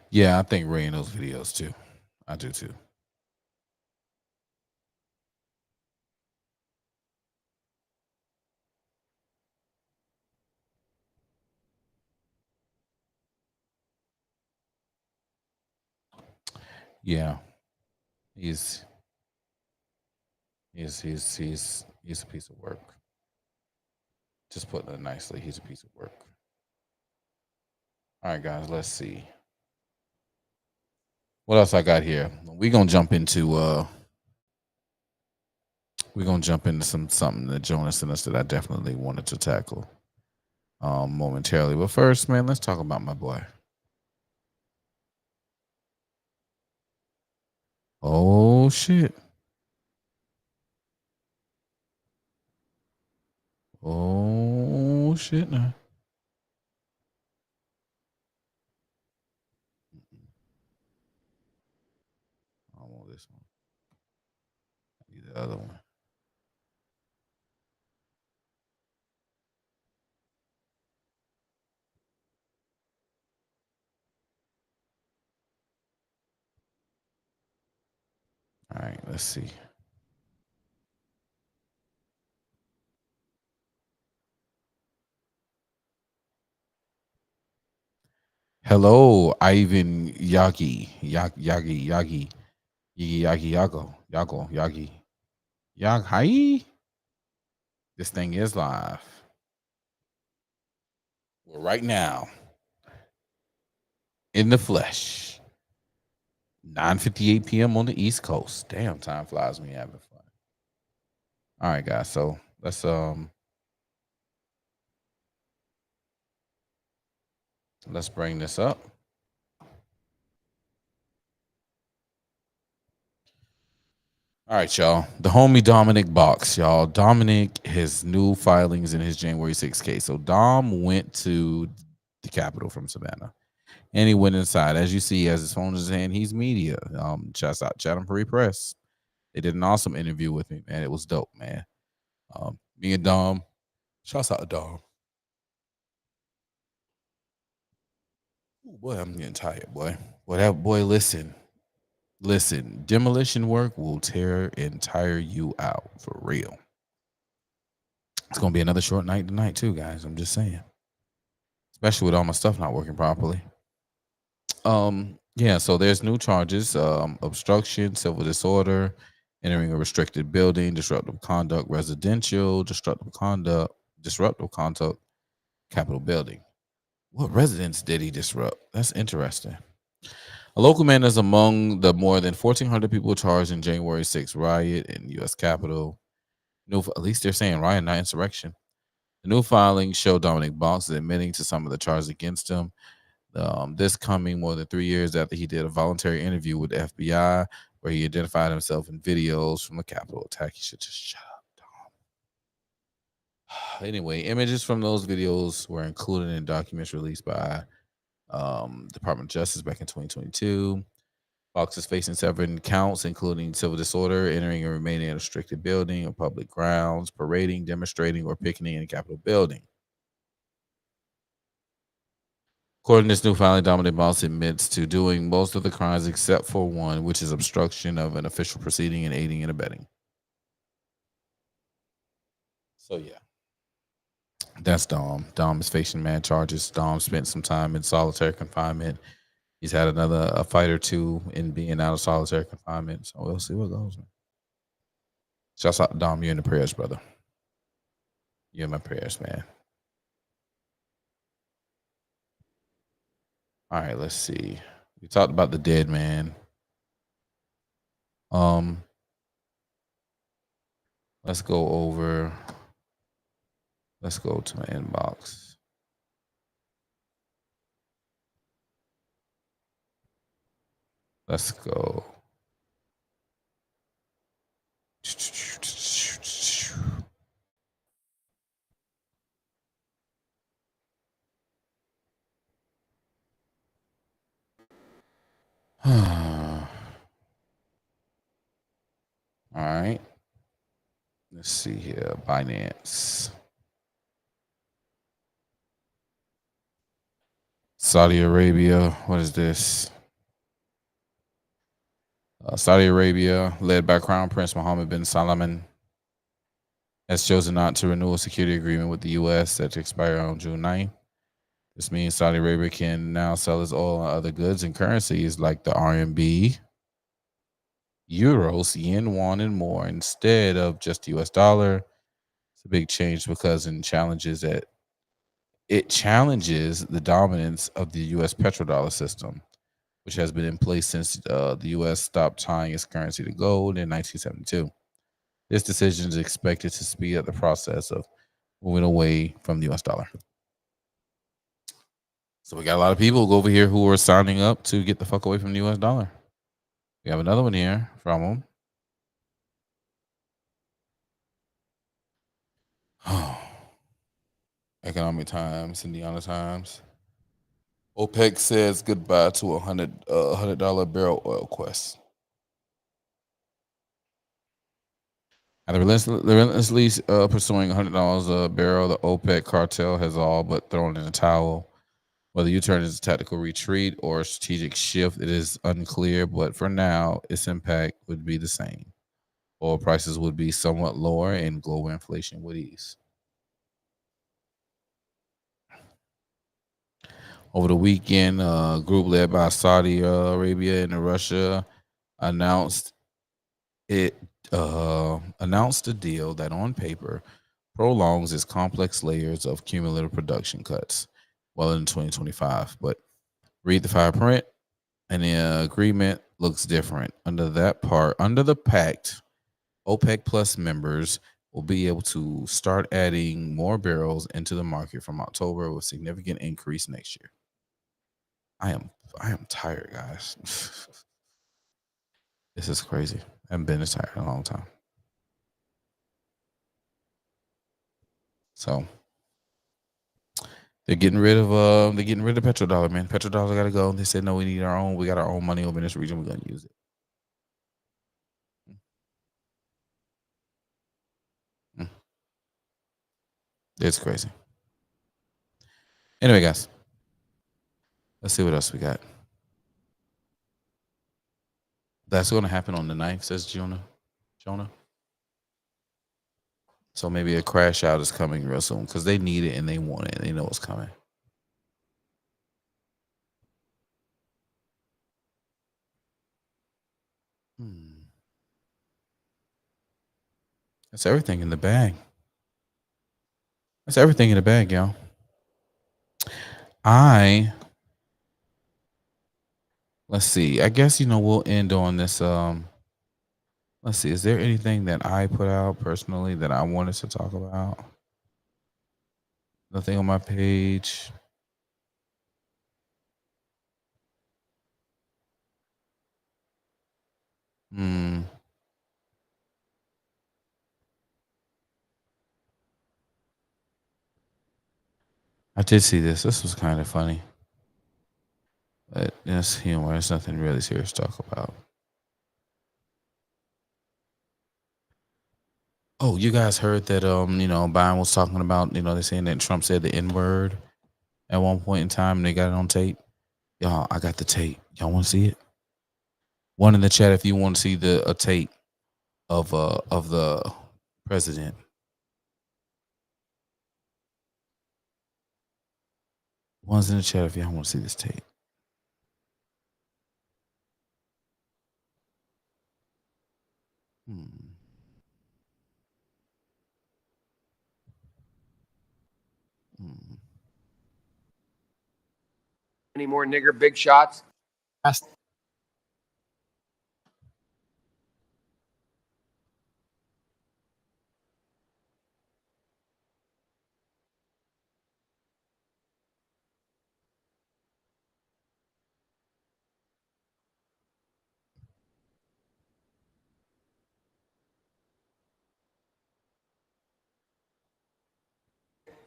Yeah, I think Ray in those videos too. I do too. Yeah. He's a piece of work. Just putting it nicely, he's a piece of work. All right, guys, let's see. What else I got here? We're gonna jump into something that Jonas sent us that I definitely wanted to tackle momentarily. But first, man, let's talk about my boy. Oh shit. Oh shit now. I want this one. I need the other one. All right, let's see. Hello, Ivan Yagi. Yagi. Hi. This thing is live. Well, right now, in the flesh. 9:58 p.m. on the East Coast. Damn, time flies when you're having fun. All right, guys. So let's bring this up. All right, y'all. The homie Dominic Box, y'all. Dominic, his new filings in his January 6th case. So Dom went to the Capitol from Savannah, and he went inside. As you see, he has his phone in his hand. He's media. Shouts out Chatham Free Press. They did an awesome interview with me, man. It was dope, man. Me and Dom. Shouts out to Dom. Ooh, boy, I'm getting tired, boy. Boy, listen. Listen, demolition work will tire you out for real. It's gonna be another short night tonight too, guys. I'm just saying. Especially with all my stuff not working properly. Yeah, so there's new charges: obstruction, civil disorder, entering a restricted building, disruptive conduct, residential, disruptive conduct, Capitol building. What residents did he disrupt? That's interesting. A local man is among the more than 1,400 people charged in January 6th riot in U.S. Capitol. At least they're saying riot, not insurrection. The new filings show Dominic Box admitting to some of the charges against him. This coming more than 3 years after he did a voluntary interview with the FBI where he identified himself in videos from the Capitol attack. He should just shut up, Dom. Anyway, images from those videos were included in documents released by Department of Justice back in 2022. Box is facing 7 counts, including civil disorder, entering and remaining in a restricted building or public grounds, parading, demonstrating, or picketing in a Capitol building. According to this new filing, Dominic Box admits to doing most of the crimes except for one, which is obstruction of an official proceeding and aiding and abetting. So yeah. That's Dom. Dom is facing mad charges. Dom spent some time in solitary confinement. He's had a fight or two in being out of solitary confinement. So we'll see what goes. Shouts out to Dom. You're in the prayers, brother. You're in my prayers, man. All right, let's see. We talked about the dead man. Let's go over. Let's go to my inbox. Let's go. All right. Let's see here. Binance. Saudi Arabia. What is this? Saudi Arabia, led by Crown Prince Mohammed bin Salman, has chosen not to renew a security agreement with the U.S. set to expire on June 9th. This means Saudi Arabia can now sell its oil and other goods in currencies like the RMB, euros, yen, won, and more instead of just the U.S. dollar. It's a big change because it challenges the dominance of the U.S. petrodollar system, which has been in place since the U.S. stopped tying its currency to gold in 1972. This decision is expected to speed up the process of moving away from the U.S. dollar. So we got a lot of people over here who are signing up to get the fuck away from the U.S. dollar. We have another one here from them. Economic Times, Indiana Times. OPEC says goodbye to a $100 barrel oil quest. And relentlessly pursuing $100 a barrel, the OPEC cartel has all but thrown in the towel. Whether U-turn is a tactical retreat or a strategic shift, it is unclear, but for now, its impact would be the same. Oil prices would be somewhat lower and global inflation would ease. Over the weekend, a group led by Saudi Arabia and Russia announced a deal that on paper prolongs its complex layers of cumulative production cuts well into 2025. But read the fine print, and the agreement looks different. Under the pact, OPEC Plus members will be able to start adding more barrels into the market from October with significant increase next year. I am tired, guys. This is crazy. I haven't been this tired in a long time. So they're getting rid of petrodollar, man. Petrodollar got to go. They said no, we need our own. We got our own money over in this region. We're gonna use it. It's crazy. Anyway, guys, let's see what else we got. That's going to happen on the 9th, says Jonah. So maybe a crash out is coming real soon because they need it and they want it and they know it's coming. That's everything in the bag. That's everything in the bag, y'all. Let's see. I guess, we'll end on this. Let's see. Is there anything that I put out personally that I wanted to talk about? Nothing on my page. I did see this. This was kind of funny. But it's humor. There's nothing really serious to talk about. Oh, you guys heard that Biden was talking about, they're saying that Trump said the N-word at one point in time and they got it on tape. Y'all, I got the tape. Y'all want to see it? One in the chat if you want to see a tape of the president. One's in the chat if y'all want to see this tape. Any more nigger big shots?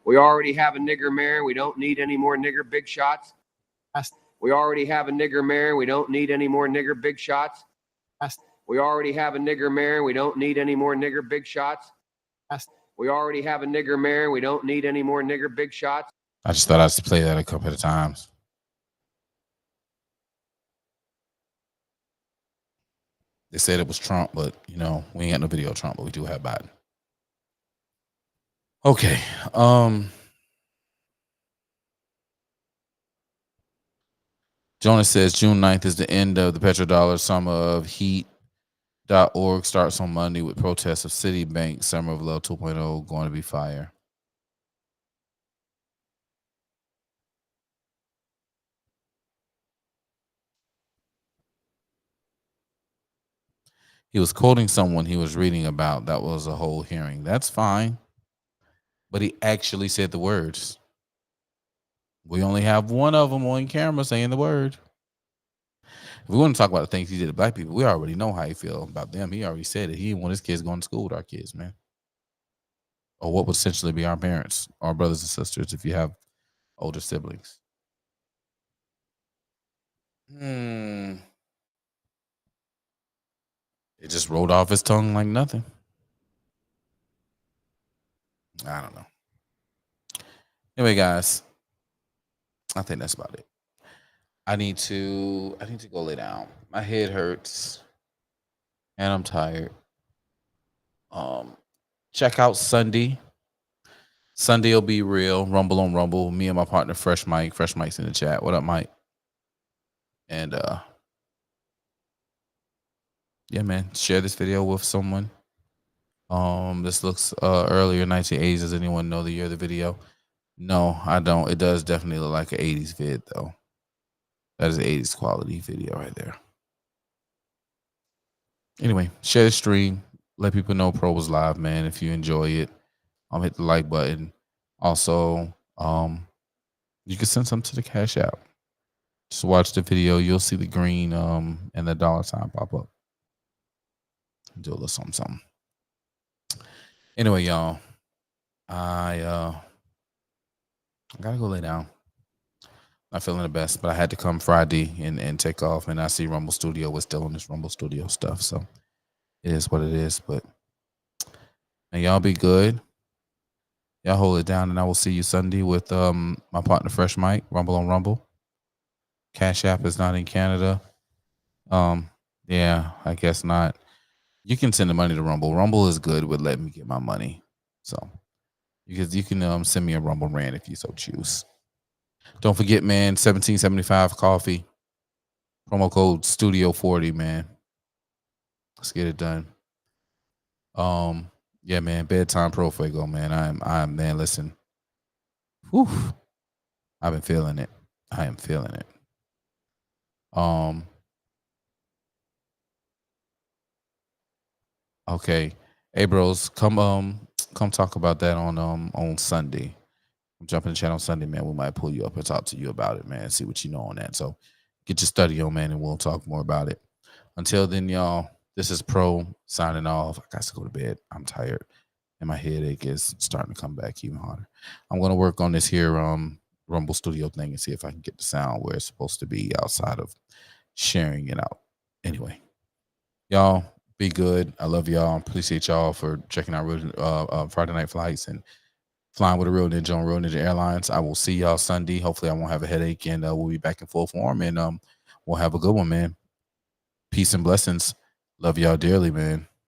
We already have a nigger mayor. We don't need any more nigger big shots. We already have a nigger mayor. We don't need any more nigger big shots. We already have a nigger mayor. We don't need any more nigger big shots. We already have a nigger mayor. We don't need any more nigger big shots. I just thought I'd play that a couple of times. They said it was Trump, but we ain't got no video of Trump, but we do have Biden. Okay. Jonas says June 9th is the end of the petrodollar. Summer of heat.org starts on Monday with protests of Citibank. Summer of Love 2.0 going to be fire. He was quoting someone he was reading about. That was a whole hearing. That's fine. But he actually said the words. We only have one of them on camera saying the word. If we want to talk about the things he did to black people, we already know how he feel about them. He already said it. He didn't want his kids going to school with our kids, man. Or what would essentially be our parents, our brothers and sisters, if you have older siblings. It just rolled off his tongue like nothing. I don't know. Anyway, guys, I think that's about it. I need to go lay down. My head hurts and I'm tired. Check out Sunday. Sunday will be real. Rumble on Rumble. Me and my partner Fresh Mike. Fresh Mike's in the chat. What up, Mike? And yeah, man, share this video with someone. This looks earlier 1980s. Does anyone know the year of the video? No, I don't. It does definitely look like an 80s vid though. That is an 80s quality video right there. Anyway, share the stream, let people know Pro was live, man. If you enjoy it, hit the like button. Also, you can send something to the Cash App. Just watch the video. You'll see the green and the $ pop up. Do a little something. Anyway, y'all, I gotta go lay down. Not feeling the best, but I had to come Friday and take off. And I see Rumble Studio was still on this Rumble Studio stuff, so it is what it is. But and y'all be good. Y'all hold it down, and I will see you Sunday with my partner Fresh Mike, Rumble on Rumble. Cash App is not in Canada. Yeah, I guess not. You can send the money to Rumble. Rumble is good with letting me get my money. So you can send me a Rumble rant if you so choose. Don't forget, man, 1775 coffee. Promo code Studio40, man. Let's get it done. Yeah, man, bedtime pro fuego, man. I'm man, listen. Whew. I've been feeling it. I am feeling it. Okay. Hey bros, come talk about that on Sunday. I'm jumping the channel on Sunday, man. We might pull you up and talk to you about it, man. See what you know on that. So get your study on, man, and we'll talk more about it. Until then, y'all, this is Pro signing off. I got to go to bed. I'm tired. And my headache is starting to come back even harder. I'm going to work on this here Rumble Studio thing and see if I can get the sound where it's supposed to be outside of sharing it out. Anyway, y'all be good. I love y'all. Appreciate y'all for checking out Friday Night Flights and flying with a Real Ninja on Real Ninja Airlines. I will see y'all Sunday. Hopefully I won't have a headache, and we'll be back in full form, and we'll have a good one, man. Peace and blessings. Love y'all dearly, man.